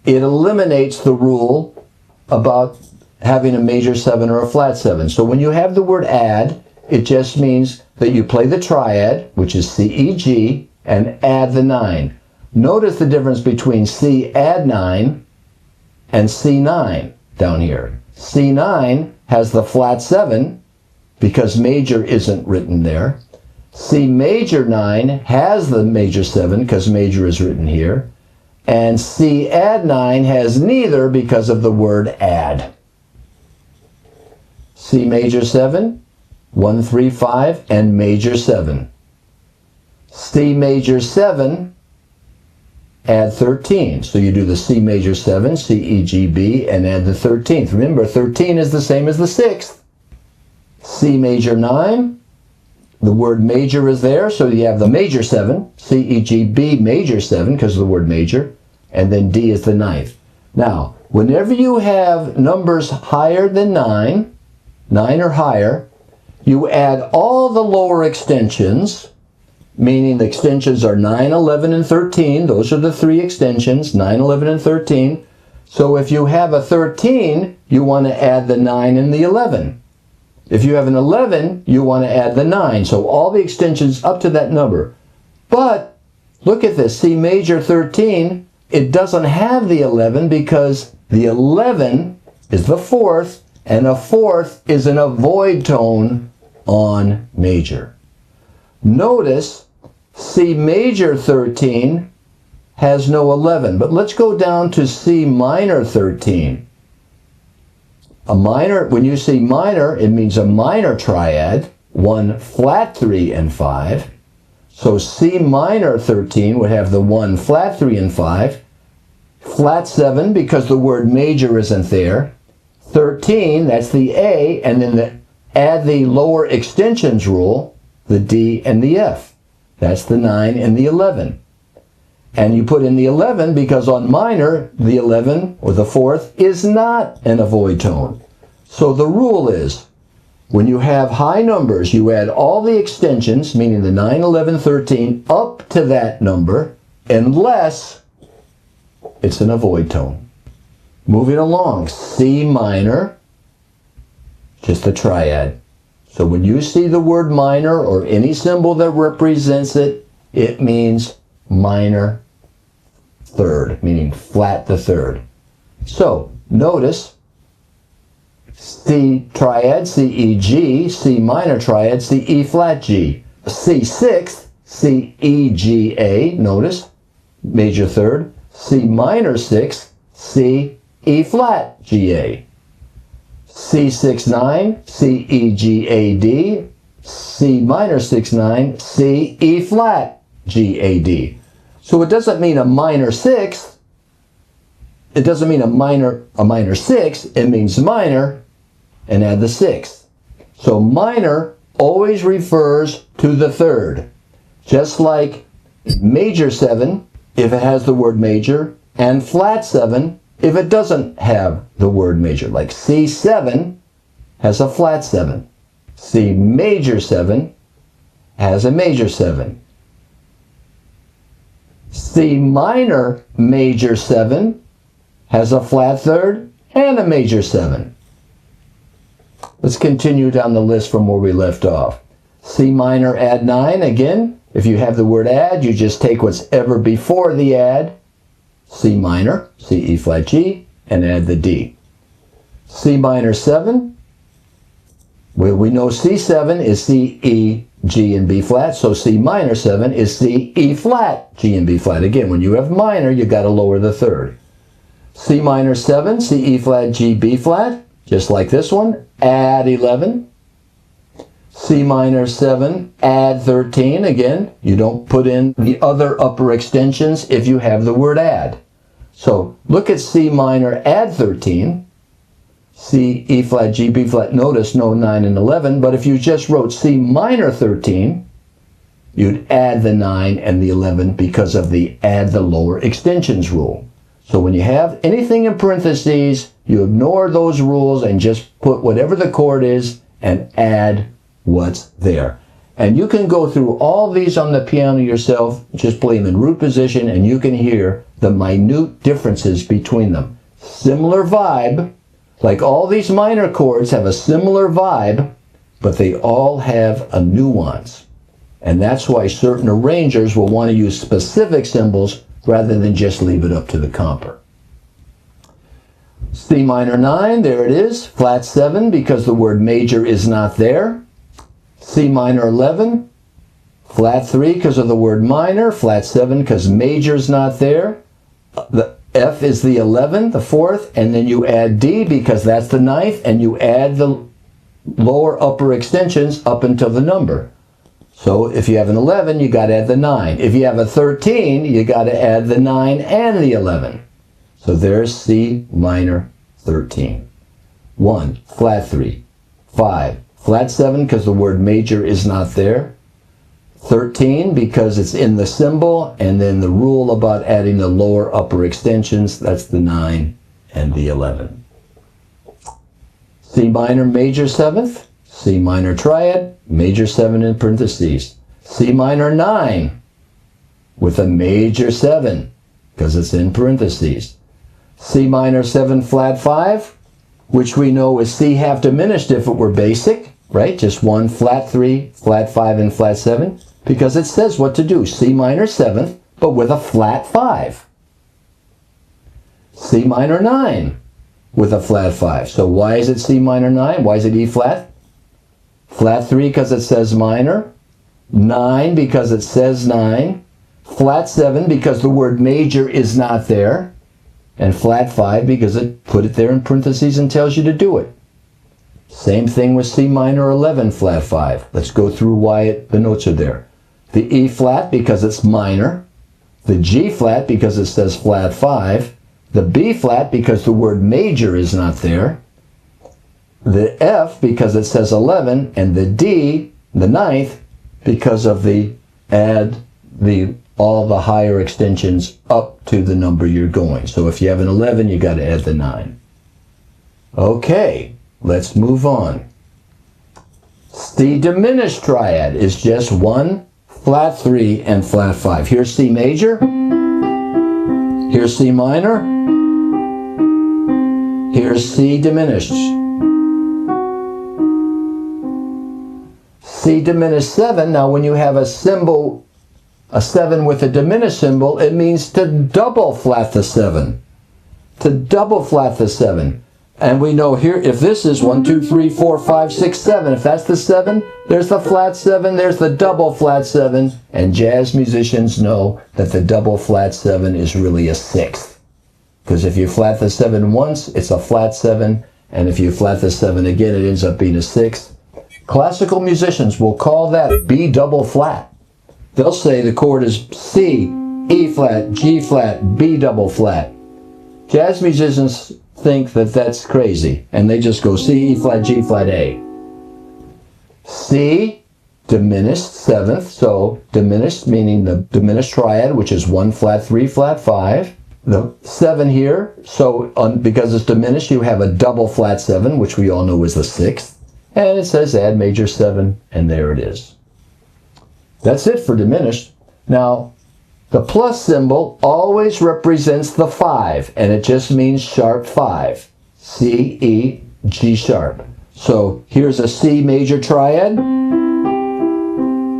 it eliminates the rule about having a major 7 or a flat 7. So when you have the word add, it just means that you play the triad, which is C, E, G, and add the 9. Notice the difference between C add 9 and C9 down here. C9 has the flat 7, because major isn't written there. C major 9 has the major 7 because major is written here. And C add 9 has neither because of the word add. C major 7, 1, 3, 5, and major 7. C major 7, add 13. So you do the C major 7, C, E, G, B, and add the 13th. Remember, 13 is the same as the 6th. C major 9, the word major is there, so you have the major 7, C, E, G, B, major 7, because of the word major, and then D is the 9th. Now, whenever you have numbers higher than 9, 9 or higher, you add all the lower extensions, meaning the extensions are 9, 11, and 13. Those are the 3 extensions, 9, 11, and 13. So if you have a 13, you want to add the 9 and the 11. If you have an 11, you want to add the 9. So all the extensions up to that number. But look at this, C major 13, it doesn't have the 11 because the 11 is the 4th, and a 4th is an avoid tone on major. Notice C major 13 has no 11, but let's go down to C minor 13. A minor, when you see minor, it means a minor triad, 1 flat 3 and 5. So C minor 13 would have the 1 flat 3 and 5, flat 7 because the word major isn't there, 13, that's the A, and then add the lower extensions rule, the D and the F. That's the 9 and the 11. And you put in the 11 because on minor, the 11, or the fourth, is not an avoid tone. So the rule is, when you have high numbers, you add all the extensions, meaning the 9, 11, 13, up to that number, unless it's an avoid tone. Moving along, C minor, just a triad. So when you see the word minor or any symbol that represents it, it means minor third, meaning flat the third. So notice C triad, C E G, C minor triad, C E flat G, C sixth, C E G A, notice, major third, C minor sixth, C E flat G A, C 6 9, C E G A D, C minor 6 9, C E flat G A D. So it doesn't mean a minor sixth. It doesn't mean a minor sixth. It means minor and add the sixth. So minor always refers to the third. Just like major 7 if it has the word major, and flat 7 if it doesn't have the word major. Like C7 has a flat 7. C major 7 has a major 7. C minor major 7 has a flat third and a major 7. Let's continue down the list from where we left off. C minor add 9, again, if you have the word add, you just take what's ever before the add, C minor, C E flat G, and add the D. C minor 7, well, we know C7 is C, E, G, and B flat, so C minor 7 is C, E flat, G, and B flat. Again, when you have minor, you got to lower the third. C minor 7, C, E flat, G, B flat, just like this one, add 11. C minor 7, add 13. Again, you don't put in the other upper extensions if you have the word add. So look at C minor, add 13. C, E flat, G, B flat, notice no 9 and 11, but if you just wrote C minor 13, you'd add the 9 and the 11 because of the add the lower extensions rule. So when you have anything in parentheses, you ignore those rules and just put whatever the chord is and add what's there. And you can go through all these on the piano yourself, just play them in root position, and you can hear the minute differences between them. Similar vibe, like all these minor chords have a similar vibe, but they all have a nuance. And that's why certain arrangers will want to use specific symbols rather than just leave it up to the comper. C minor 9, there it is, flat 7 because the word major is not there. C minor 11, flat 3 because of the word minor, flat 7 because major is not there. The F is the 11, the fourth, and then you add D because that's the ninth, and you add the lower upper extensions up until the number. So if you have an 11, you got to add the 9. If you have a 13, you got to add the 9 and the 11. So there's C minor 13. 1, flat 3. 5, flat 7 because the word major is not there. 13 because it's in the symbol, and then the rule about adding the lower upper extensions, that's the 9 and the 11. C minor major 7th, C minor triad, major 7 in parentheses. C minor 9 with a major 7 because it's in parentheses. C minor 7 flat 5, which we know is C half diminished if it were basic, right? Just 1 flat 3, flat 5, and flat 7. Because it says what to do. C minor 7th, but with a flat 5. C minor 9 with a flat 5. So why is it C minor 9? Why is it E flat? Flat 3 because it says minor. 9 because it says 9. Flat 7 because the word major is not there. And flat 5 because it put it there in parentheses and tells you to do it. Same thing with C minor 11 flat 5. Let's go through why the notes are there. The E flat because it's minor. The G flat because it says flat 5. The B flat because the word major is not there. the F because it says 11, and the D, the ninth, because of the add all the higher extensions up to the number you're going. So if you have an 11, you got to add the 9. Okay, let's move on. The diminished triad is just 1, flat 3, and flat 5. Here's C major. Here's C minor. Here's C diminished. C diminished 7. Now when you have a symbol, a 7 with a diminished symbol, it means to double flat the 7. To double flat the 7. And we know here, if this is 1, 2, 3, 4, 5, 6, 7, if that's the 7, there's the flat 7, there's the double flat 7, and jazz musicians know that the double flat 7 is really a 6th. Because if you flat the 7 once, it's a flat 7, and if you flat the 7 again, it ends up being a 6th. Classical musicians will call that B double flat. They'll say the chord is C, E flat, G flat, B double flat. Jazz musicians think that that's crazy, and they just go C, E flat, G flat, A. C, diminished 7th, so diminished meaning the diminished triad, which is 1 flat 3 flat 5. The 7 here, so because it's diminished, you have a double flat 7, which we all know is the 6th. And it says add major 7, and there it is. That's it for diminished. Now, the plus symbol always represents the 5, and it just means sharp 5. C, E, G sharp. So here's a C major triad,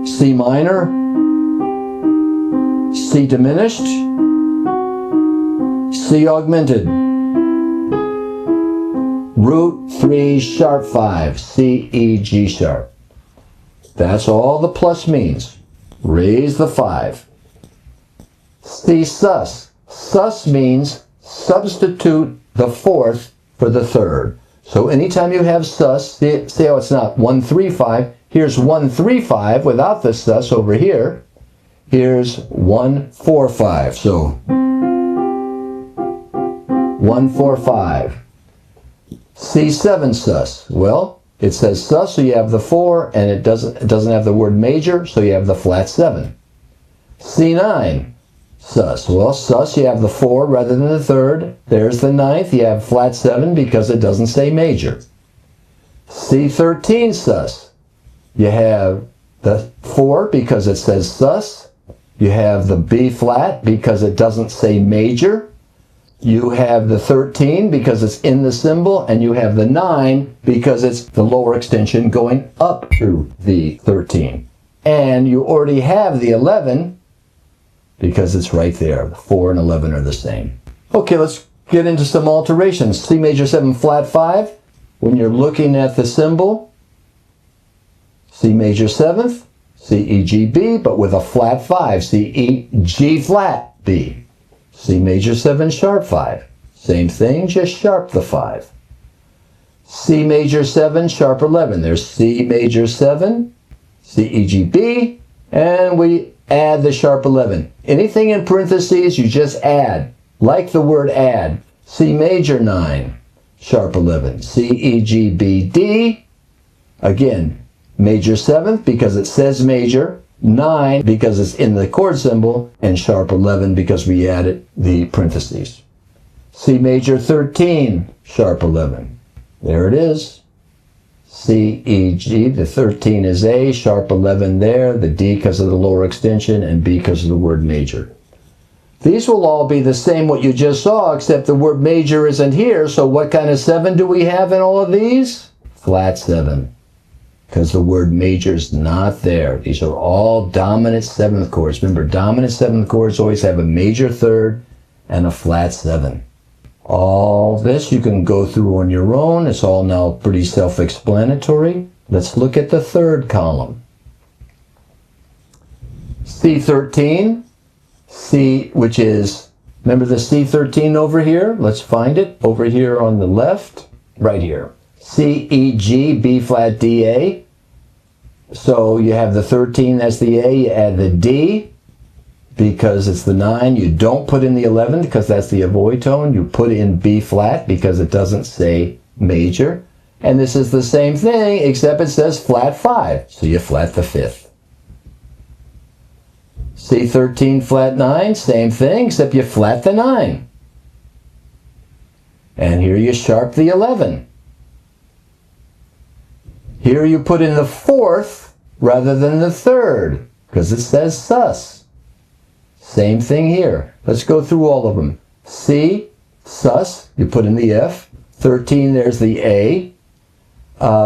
C minor, C diminished, C augmented, root 3 sharp 5, C, E, G sharp. That's all the plus means. Raise the 5. C sus. Sus means substitute the 4th for the 3rd. So anytime you have sus, see how it's not 1, 3, 5. Here's 1, 3, 5 without the sus over here. Here's 1, 4, 5. So 1, 4, 5. C7 sus. Well, it says sus, so you have the 4, and it doesn't have the word major, so you have the flat 7. C9 sus. Well, sus, you have the 4 rather than the 3rd. There's the 9th. You have flat 7 because it doesn't say major. C13 sus. You have the 4 because it says sus. You have the B flat because it doesn't say major. You have the 13 because it's in the symbol, and you have the 9 because it's the lower extension going up to the 13. And you already have the 11 because it's right there. The 4 and 11 are the same. Okay, let's get into some alterations. C major 7 flat 5. When you're looking at the symbol, C major 7th, C, E, G, B, but with a flat 5, C, E, G flat, B. C major 7 sharp 5. Same thing, just sharp the 5. C major 7 sharp 11. There's C major 7, C, E, G, B, and we add the sharp 11. Anything in parentheses, you just add. Like the word add. C major 9, sharp 11. C, E, G, B, D. Again, major 7th because it says major. 9 because it's in the chord symbol, and sharp 11 because we added the parentheses. C major 13, sharp 11. There it is. C, E, G, the 13 is A, sharp 11 there, the D because of the lower extension, and B because of the word major. These will all be the same what you just saw, except the word major isn't here, so what kind of 7 do we have in all of these? Flat 7. Because the word major is not there. These are all dominant 7th chords. Remember, dominant 7th chords always have a major 3rd and a flat 7. All this you can go through on your own. It's all now pretty self-explanatory. Let's look at the 3rd column. C13, C, which is, remember the C13 over here? Let's find it over here on the left, right here. C, E, G, B flat, D, A. So you have the 13, that's the A. You add the D because it's the 9. You don't put in the 11 because that's the avoid tone. You put in B flat because it doesn't say major. And this is the same thing, except it says flat 5. So you flat the 5th. C13 flat 9, same thing, except you flat the 9. And here you sharp the 11. Here you put in the 4th rather than the 3rd, because it says sus. Same thing here. Let's go through all of them. C, sus, you put in the F. 13, there's the A.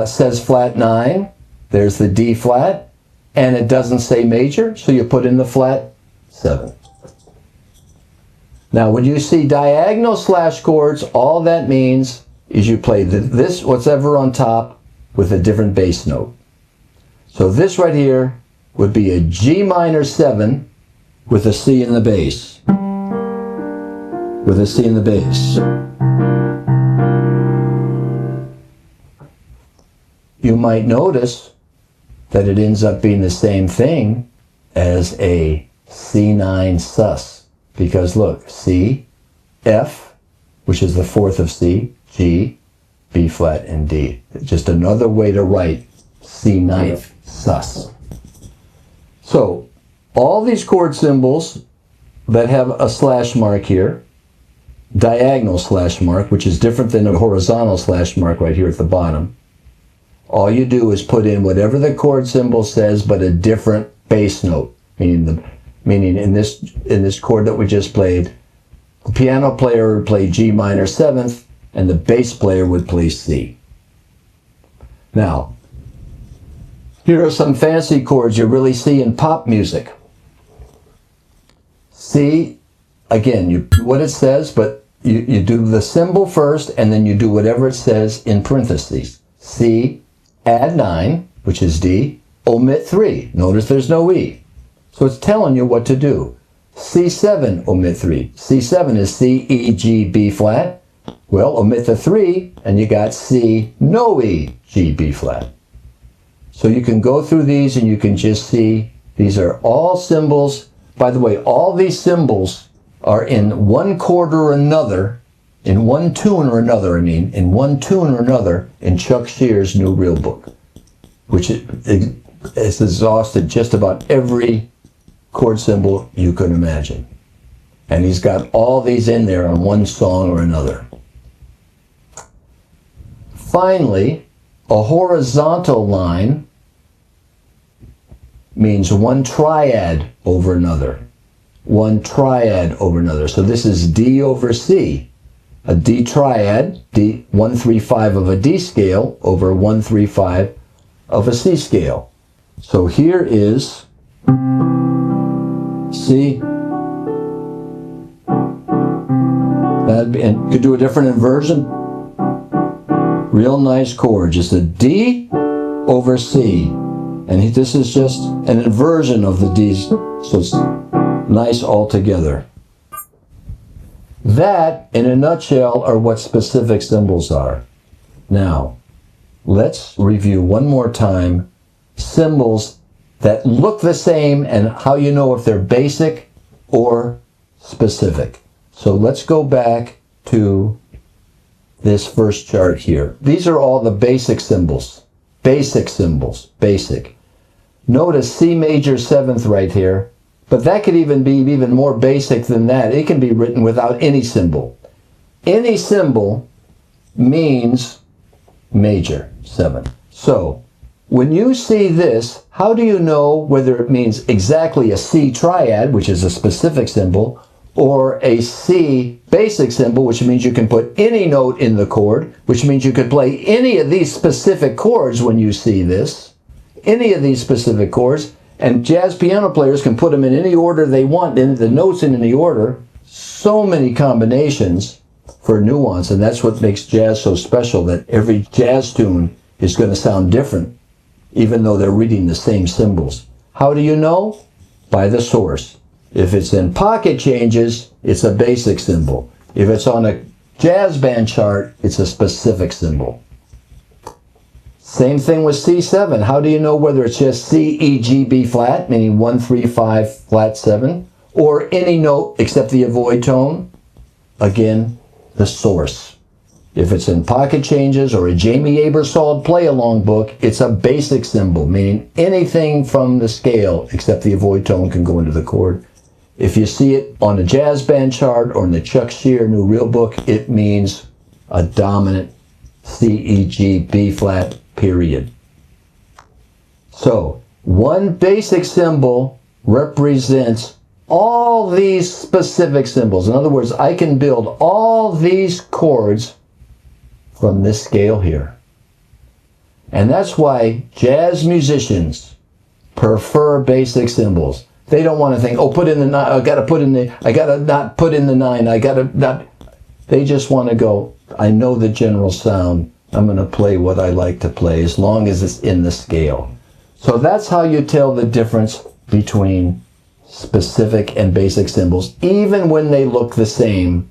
Says flat 9, there's the D flat. And it doesn't say major, so you put in the flat 7. Now, when you see diagonal slash chords, all that means is you play this, whatever on top, with a different bass note. So this right here would be a G minor 7 with a C in the bass. With a C in the bass. You might notice that it ends up being the same thing as a C9 sus. Because look, C, F, which is the 4th of C, G, B flat, and D. Just another way to write C9 sus. So, all these chord symbols that have a slash mark here, diagonal slash mark, which is different than a horizontal slash mark right here at the bottom, all you do is put in whatever the chord symbol says, but a different bass note. Meaning in this chord that we just played, the piano player would play G minor 7th, and the bass player would play C. Now, here are some fancy chords you really see in pop music. C, again, you do what it says, but you do the symbol first, and then you do whatever it says in parentheses. C, add 9, which is D, omit 3. Notice there's no E. So it's telling you what to do. C7, omit 3. C7 is C, E, G, B flat. Well, omit the 3, and you got C, no E, G, B flat. So you can go through these and you can just see these are all symbols. By the way, all these symbols are in one chord or another, in one tune or another, in one tune or another, in Chuck Shear's New Real Book, which is exhausted just about every chord symbol you could imagine. And he's got all these in there on one song or another. Finally, a horizontal line means one triad over another. One triad over another. So this is D over C. A D triad, D 1-3-5 of a D scale over 1-3-5 of a C scale. So here is C. And you could do a different inversion. Real nice chord. Just a D over C. And this is just an inversion of the D's. So it's nice all together. That, in a nutshell, are what specific symbols are. Now, let's review one more time symbols that look the same and how you know if they're basic or specific. So let's go back to this first chart here. These are all the basic symbols. Basic symbols. Basic. Notice C major 7th right here. But that could even be even more basic than that. It can be written without any symbol. Any symbol means major 7. So, when you see this, how do you know whether it means exactly a C triad, which is a specific symbol, or a C basic symbol, which means you can put any note in the chord, which means you could play any of these specific chords when you see this, any of these specific chords, and jazz piano players can put them in any order they want, in the notes in any order. So many combinations for nuance, and that's what makes jazz so special, that every jazz tune is going to sound different, even though they're reading the same symbols. How do you know? By the source. If it's in pocket changes, it's a basic symbol. If it's on a jazz band chart, it's a specific symbol. Same thing with C7. How do you know whether it's just C, E, G, B flat, meaning 1-3-5 flat 7, or any note except the avoid tone? Again, the source. If it's in pocket changes or a Jamie Aebersold play-along book, it's a basic symbol, meaning anything from the scale except the avoid tone can go into the chord. If you see it on a jazz band chart or in the Chuck Shear New Real Book, it means a dominant C, E, G, B flat, period. So, one basic symbol represents all these specific symbols. In other words, I can build all these chords from this scale here. And that's why jazz musicians prefer basic symbols. They don't want to think, oh, put in the 9, I gotta not put in the 9, I gotta not. They just want to go, I know the general sound, I'm going to play what I like to play as long as it's in the scale. So that's how you tell the difference between specific and basic symbols, even when they look the same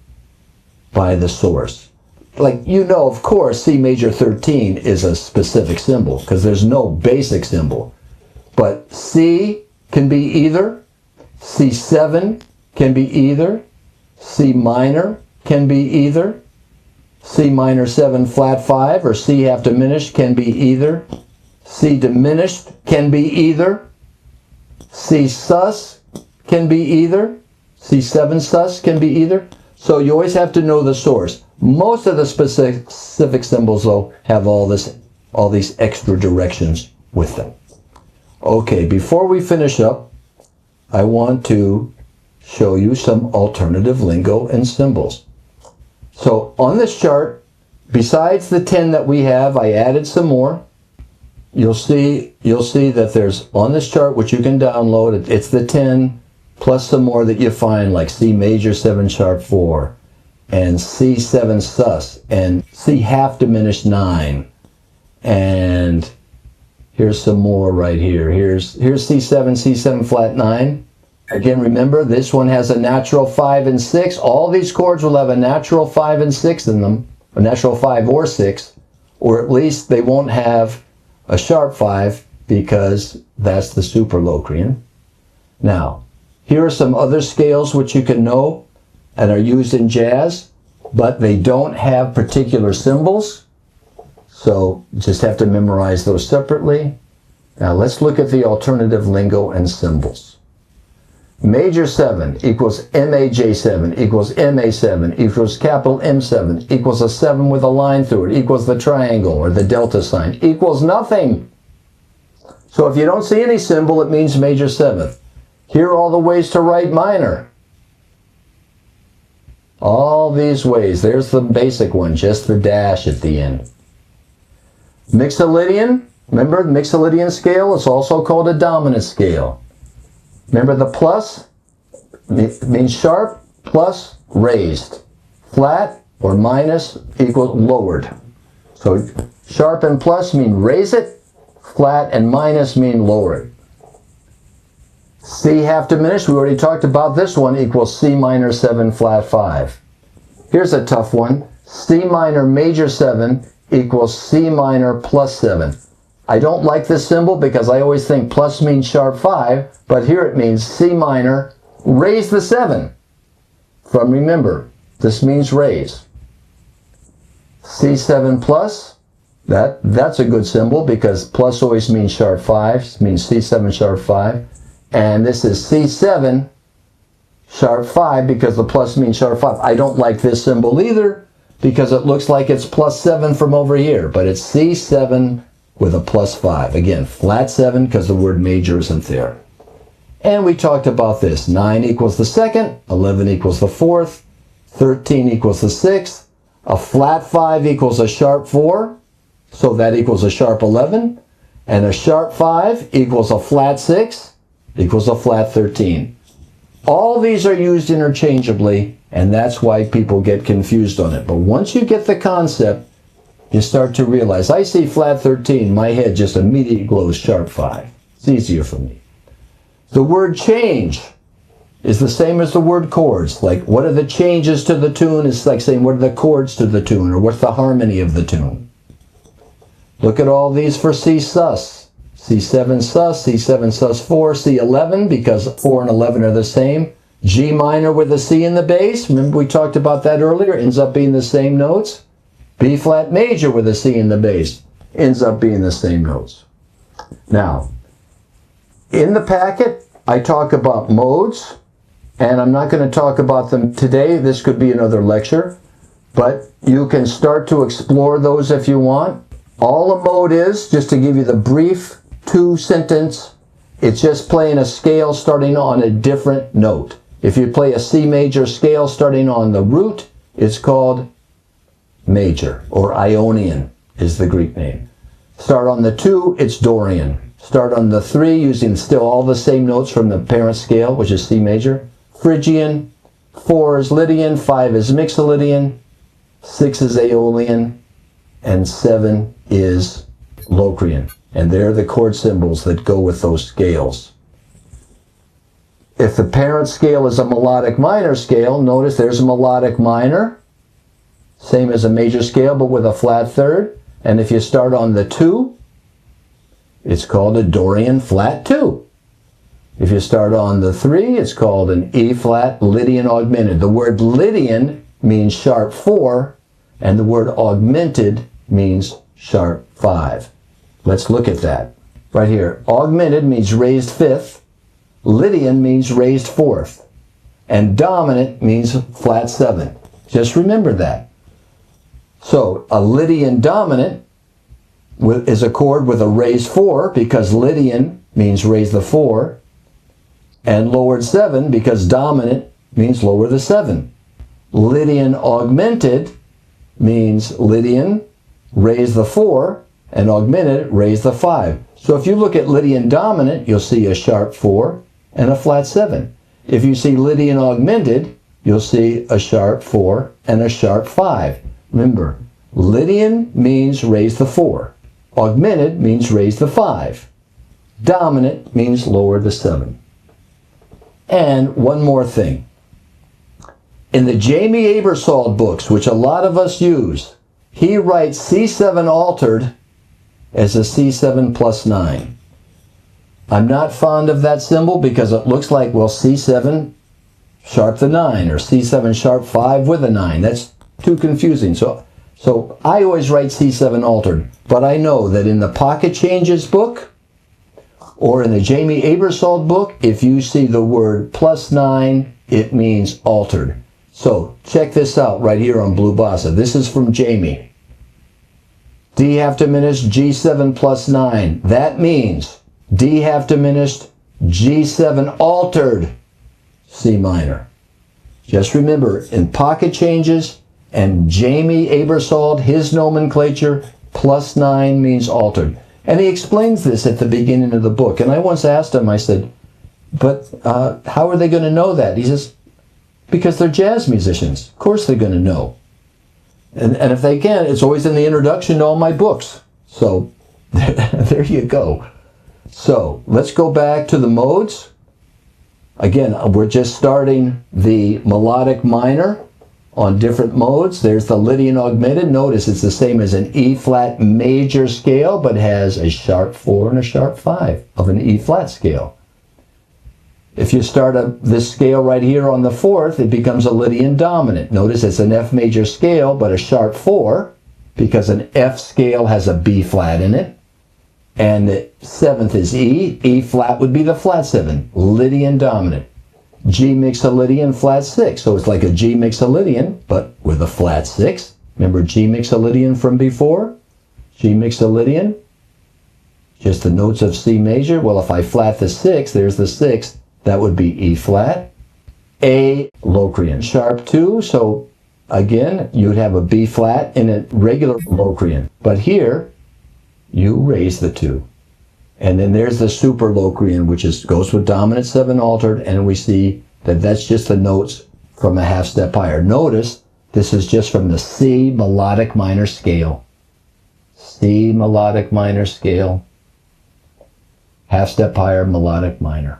by the source. Like, you know, of course, C major 13 is a specific symbol because there's no basic symbol. But C can be either, C7 can be either, C minor can be either, C minor 7 flat 5 or C half diminished can be either, C diminished can be either, C sus can be either, C7 sus can be either. So you always have to know the source. Most of the specific symbols, though, have all these extra directions with them. Okay, before we finish up, I want to show you some alternative lingo and symbols. So on this chart, besides the 10 that we have, I added some more. You'll see that there's, on this chart, which you can download, it's the 10 plus some more that you find, like C major 7 sharp 4, and C7 sus, and C half diminished 9, and here's some more right here. Here's C7, C7 flat 9. Again, remember, this one has a natural 5 and 6. All these chords will have a natural 5 and 6 in them, a natural 5 or 6, or at least they won't have a sharp 5 because that's the superlocrian. Now, here are some other scales which you can know and are used in jazz, but they don't have particular symbols, so you just have to memorize those separately. Now let's look at the alternative lingo and symbols. Major 7 equals MAJ7 equals MA7 equals capital M7 equals a 7 with a line through it equals the triangle or the delta sign equals nothing. So if you don't see any symbol, it means major 7th. Here are all the ways to write minor. All these ways. There's the basic one, just the dash at the end. Mixolydian, remember the Mixolydian scale is also called a dominant scale. Remember the plus means sharp plus raised. Flat or minus equals lowered. So sharp and plus mean raise it, flat and minus mean lower it. C half diminished, we already talked about this one, equals C minor 7 flat 5. Here's a tough one. C minor major 7 equals C minor plus 7. I don't like this symbol because I always think plus means sharp 5, but here it means C minor, raise the 7. From remember, this means raise. C7 plus, that's a good symbol because plus always means sharp 5, means C7 sharp 5. And this is C7 sharp 5 because the plus means sharp 5. I don't like this symbol either because it looks like it's plus 7 from over here, but it's C7 with a plus 5. Again, flat 7 because the word major isn't there. And we talked about this. 9 equals the 2nd, 11 equals the 4th, 13 equals the 6th, a flat 5 equals a sharp 4, so that equals a sharp 11, and a sharp 5 equals a flat 6, equals a flat 13. All these are used interchangeably, and that's why people get confused on it. But once you get the concept, you start to realize, I see flat 13, my head just immediately glows sharp 5. It's easier for me. The word change is the same as the word chords. Like, what are the changes to the tune? It's like saying, what are the chords to the tune, or what's the harmony of the tune? Look at all these for C sus. C7 sus, C7 sus 4, C11, because 4 and 11 are the same. G minor with a C in the bass, remember we talked about that earlier, ends up being the same notes. B flat major with a C in the bass. Ends up being the same notes. Now, in the packet, I talk about modes, and I'm not going to talk about them today. This could be another lecture, but you can start to explore those if you want. All a mode is, just to give you the brief 2-sentence, it's just playing a scale starting on a different note. If you play a C major scale starting on the root, it's called major, or Ionian is the Greek name. Start on the 2, it's Dorian. Start on the 3 using still all the same notes from the parent scale, which is C major. Phrygian, 4 is Lydian, 5 is Mixolydian, 6 is Aeolian, and 7 is Locrian. And they're the chord symbols that go with those scales. If the parent scale is a melodic minor scale, notice there's a melodic minor, same as a major scale but with a flat third. And if you start on the 2, it's called a Dorian flat 2. If you start on the 3, it's called an E flat Lydian augmented. The word Lydian means sharp 4, and the word augmented means sharp 5. Let's look at that. Right here, augmented means raised 5th, Lydian means raised 4th, and dominant means flat 7. Just remember that. So a Lydian dominant is a chord with a raised 4 because Lydian means raise the 4, and lowered 7 because dominant means lower the 7. Lydian augmented means Lydian raise the 4 and augmented raise the 5. So if you look at Lydian dominant, you'll see a sharp 4 and a flat 7. If you see Lydian augmented, you'll see a sharp 4 and a sharp 5. Remember, Lydian means raise the 4. Augmented means raise the 5. Dominant means lower the 7. And one more thing. In the Jamie Aebersold books, which a lot of us use, he writes C7 altered as a C7 plus 9. I'm not fond of that symbol because it looks like, well, C7 sharp the 9 or C7 sharp 5 with a 9. That's too confusing. So I always write C7 altered. But I know that in the Pocket Changes book or in the Jamie Aebersold book, if you see the word plus 9, it means altered. So check this out right here on Blue Bossa. This is from Jamie. D half diminished, G7 plus 9. That means D half diminished, G7 altered, C minor. Just remember, in Pocket Changes and Jamie Aebersold, his nomenclature, plus 9 means altered. And he explains this at the beginning of the book. And I once asked him, I said, but how are they going to know that? He says, because they're jazz musicians. Of course they're going to know. And if they can, it's always in the introduction to all my books. So there you go. So let's go back to the modes. Again, we're just starting the melodic minor on different modes. There's the Lydian augmented. Notice it's the same as an E flat major scale, but has a sharp 4 and a sharp 5 of an E flat scale. If you start this scale right here on the 4th, it becomes a Lydian dominant. Notice it's an F major scale, but a sharp 4, because an F scale has a B flat in it. And the 7th is E. E flat would be the flat 7, Lydian dominant. G Mixolydian flat 6. So it's like a G Mixolydian, but with a flat 6. Remember G Mixolydian from before? G Mixolydian. Just the notes of C major. Well, if I flat the 6, there's the 6th. That would be E flat. A Locrian. Sharp 2. So again, you'd have a B flat in a regular Locrian. But here, you raise the 2. And then there's the super Locrian, which goes with dominant 7 altered, and we see that that's just the notes from a half step higher. Notice this is just from the C melodic minor scale. C melodic minor scale, half step higher melodic minor.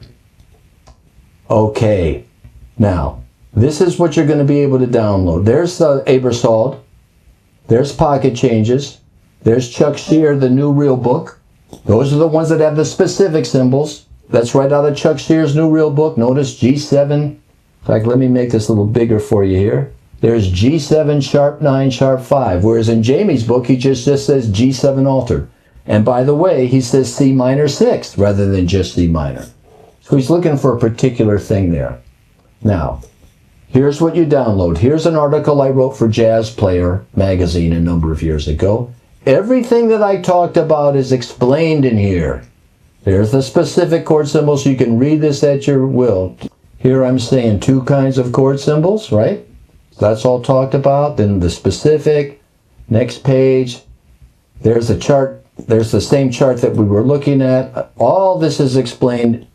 Okay, now this is what you're going to be able to download. There's the Aebersold, there's Pocket Changes, there's Chuck Shear, the New Real book. Those are the ones that have the specific symbols. That's right out of Chuck Shear's New Real book. Notice G7. In fact, let me make this a little bigger for you here. There's G7, sharp 9, sharp 5. Whereas in Jamie's book, he just says G7 altered. And by the way, he says C minor 6 rather than just C minor. So he's looking for a particular thing there. Now, here's what you download. Here's an article I wrote for Jazz Player magazine a number of years ago. Everything that I talked about is explained in here. There's the specific chord symbols. You can read this at your will. Here I'm saying 2 kinds of chord symbols, right? That's all talked about. Then the specific, next page, there's a chart, there's the same chart that we were looking at. All this is explained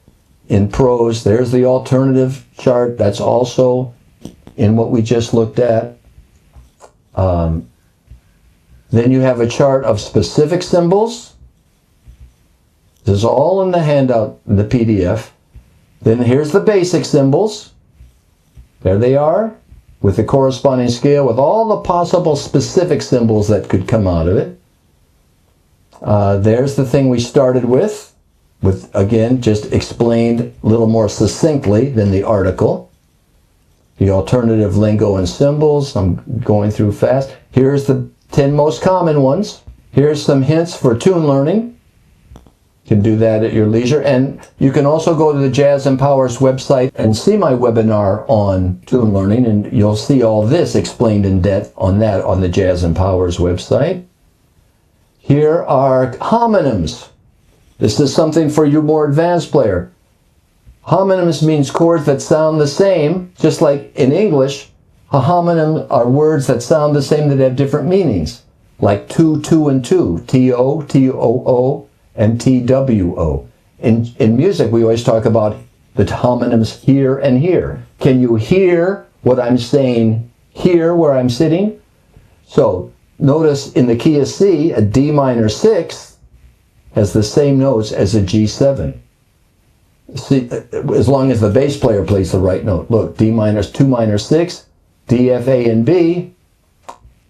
in prose. There's the alternative chart, that's also in what we just looked at. Then you have a chart of specific symbols. This is all in the handout, in the PDF. Then here's the basic symbols. There they are, with the corresponding scale, with all the possible specific symbols that could come out of it. There's the thing we started with, again, just explained a little more succinctly than the article. The alternative lingo and symbols, I'm going through fast. Here's the 10 most common ones. Here's some hints for tune learning. You can do that at your leisure. And you can also go to the Jazz Empowers website and see my webinar on tune learning, and you'll see all this explained in depth on that on the Jazz Empowers website. Here are homonyms. This is something for you more advanced player. Homonyms means chords that sound the same, just like in English. A homonym are words that sound the same that have different meanings, like two, two, and two, T-O, T-O-O, and T-W-O. In music, we always talk about the homonyms here and here. Can you hear what I'm saying here where I'm sitting? So notice in the key of C, a D minor 6 has the same notes as a G7. See, as long as the bass player plays the right note. Look, D minor 2 minor 6, D, F, A, and B.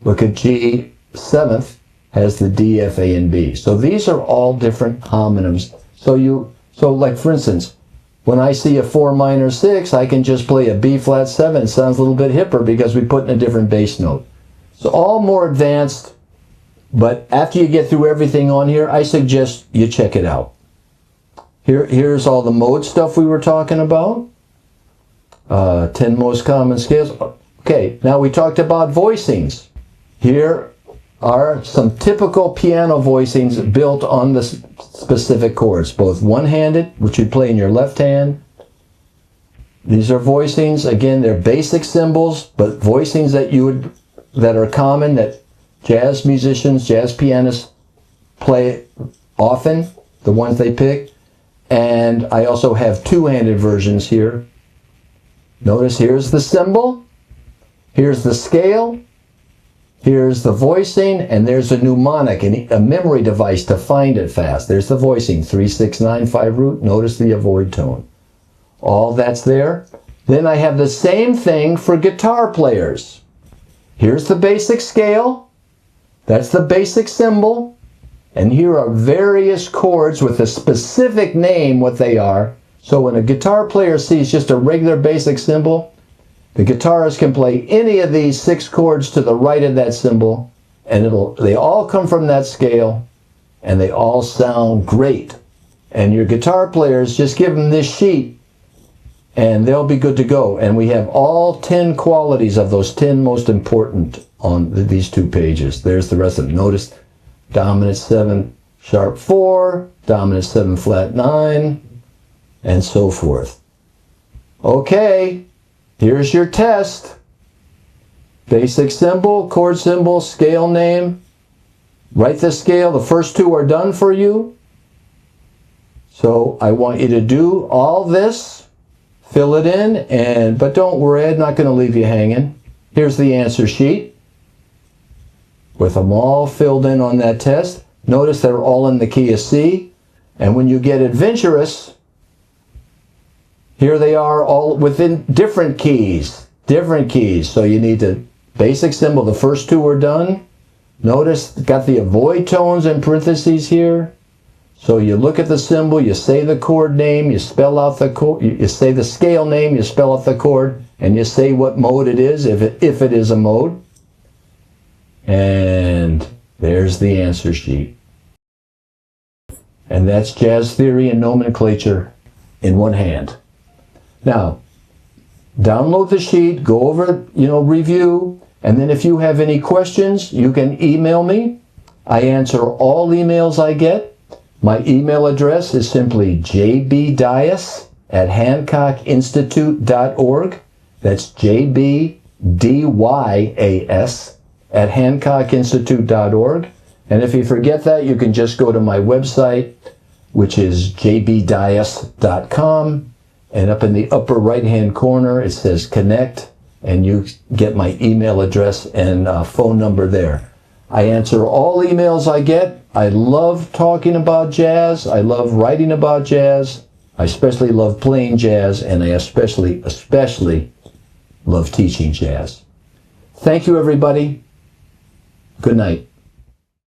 Look at G7th has the D, F, A, and B. So these are all different homonyms. So like for instance, when I see a 4 minor 6, I can just play a B flat 7. It sounds a little bit hipper because we put in a different bass note. So all more advanced, but after you get through everything on here, I suggest you check it out. Here's all the mode stuff we were talking about. 10 most common scales. Okay, now we talked about voicings. Here are some typical piano voicings built on the specific chords, both one-handed, which you play in your left hand. These are voicings. Again, they're basic symbols, but voicings that are common, that jazz musicians, jazz pianists play often, the ones they pick. And I also have two-handed versions here. Notice here's the symbol, here's the scale, here's the voicing, and there's a mnemonic, a memory device to find it fast. There's the voicing, 3, 6, 9, 5 root. Notice the avoid tone. All that's there. Then I have the same thing for guitar players. Here's the basic scale. That's the basic symbol. And here are various chords with a specific name, what they are. So when a guitar player sees just a regular basic symbol, the guitarist can play any of these 6 chords to the right of that symbol, and they all come from that scale, and they all sound great. And your guitar players, just give them this sheet, and they'll be good to go. And we have all 10 qualities of those 10 most important on these 2 pages. There's the rest of them. Notice dominant 7, sharp 4, dominant 7, flat 9, and so forth. Okay, here's your test. Basic symbol, chord symbol, scale name. Write the scale. The first 2 are done for you. So I want you to do all this, fill it in, but don't worry, I'm not going to leave you hanging. Here's the answer sheet with them all filled in on that test. Notice they're all in the key of C. And when you get adventurous, here they are all within different keys. So you need the basic symbol. The first 2 are done. Notice got the avoid tones in parentheses here. So you look at the symbol, you say the chord name, you spell out the chord, you say the scale name, you spell out the chord, and you say what mode it is, if it is a mode. And there's the answer sheet. And that's jazz theory and nomenclature in one hand. Now, download the sheet, go over, review, and then if you have any questions, you can email me. I answer all emails I get. My email address is simply jbdyas@hancockinstitute.org. That's jbdyas@hancockinstitute.org. And if you forget that, you can just go to my website, which is jbdyas.com. And up in the upper right-hand corner, it says connect, and you get my email address and phone number there. I answer all emails I get. I love talking about jazz. I love writing about jazz. I especially love playing jazz, and I especially love teaching jazz. Thank you, everybody. Good night.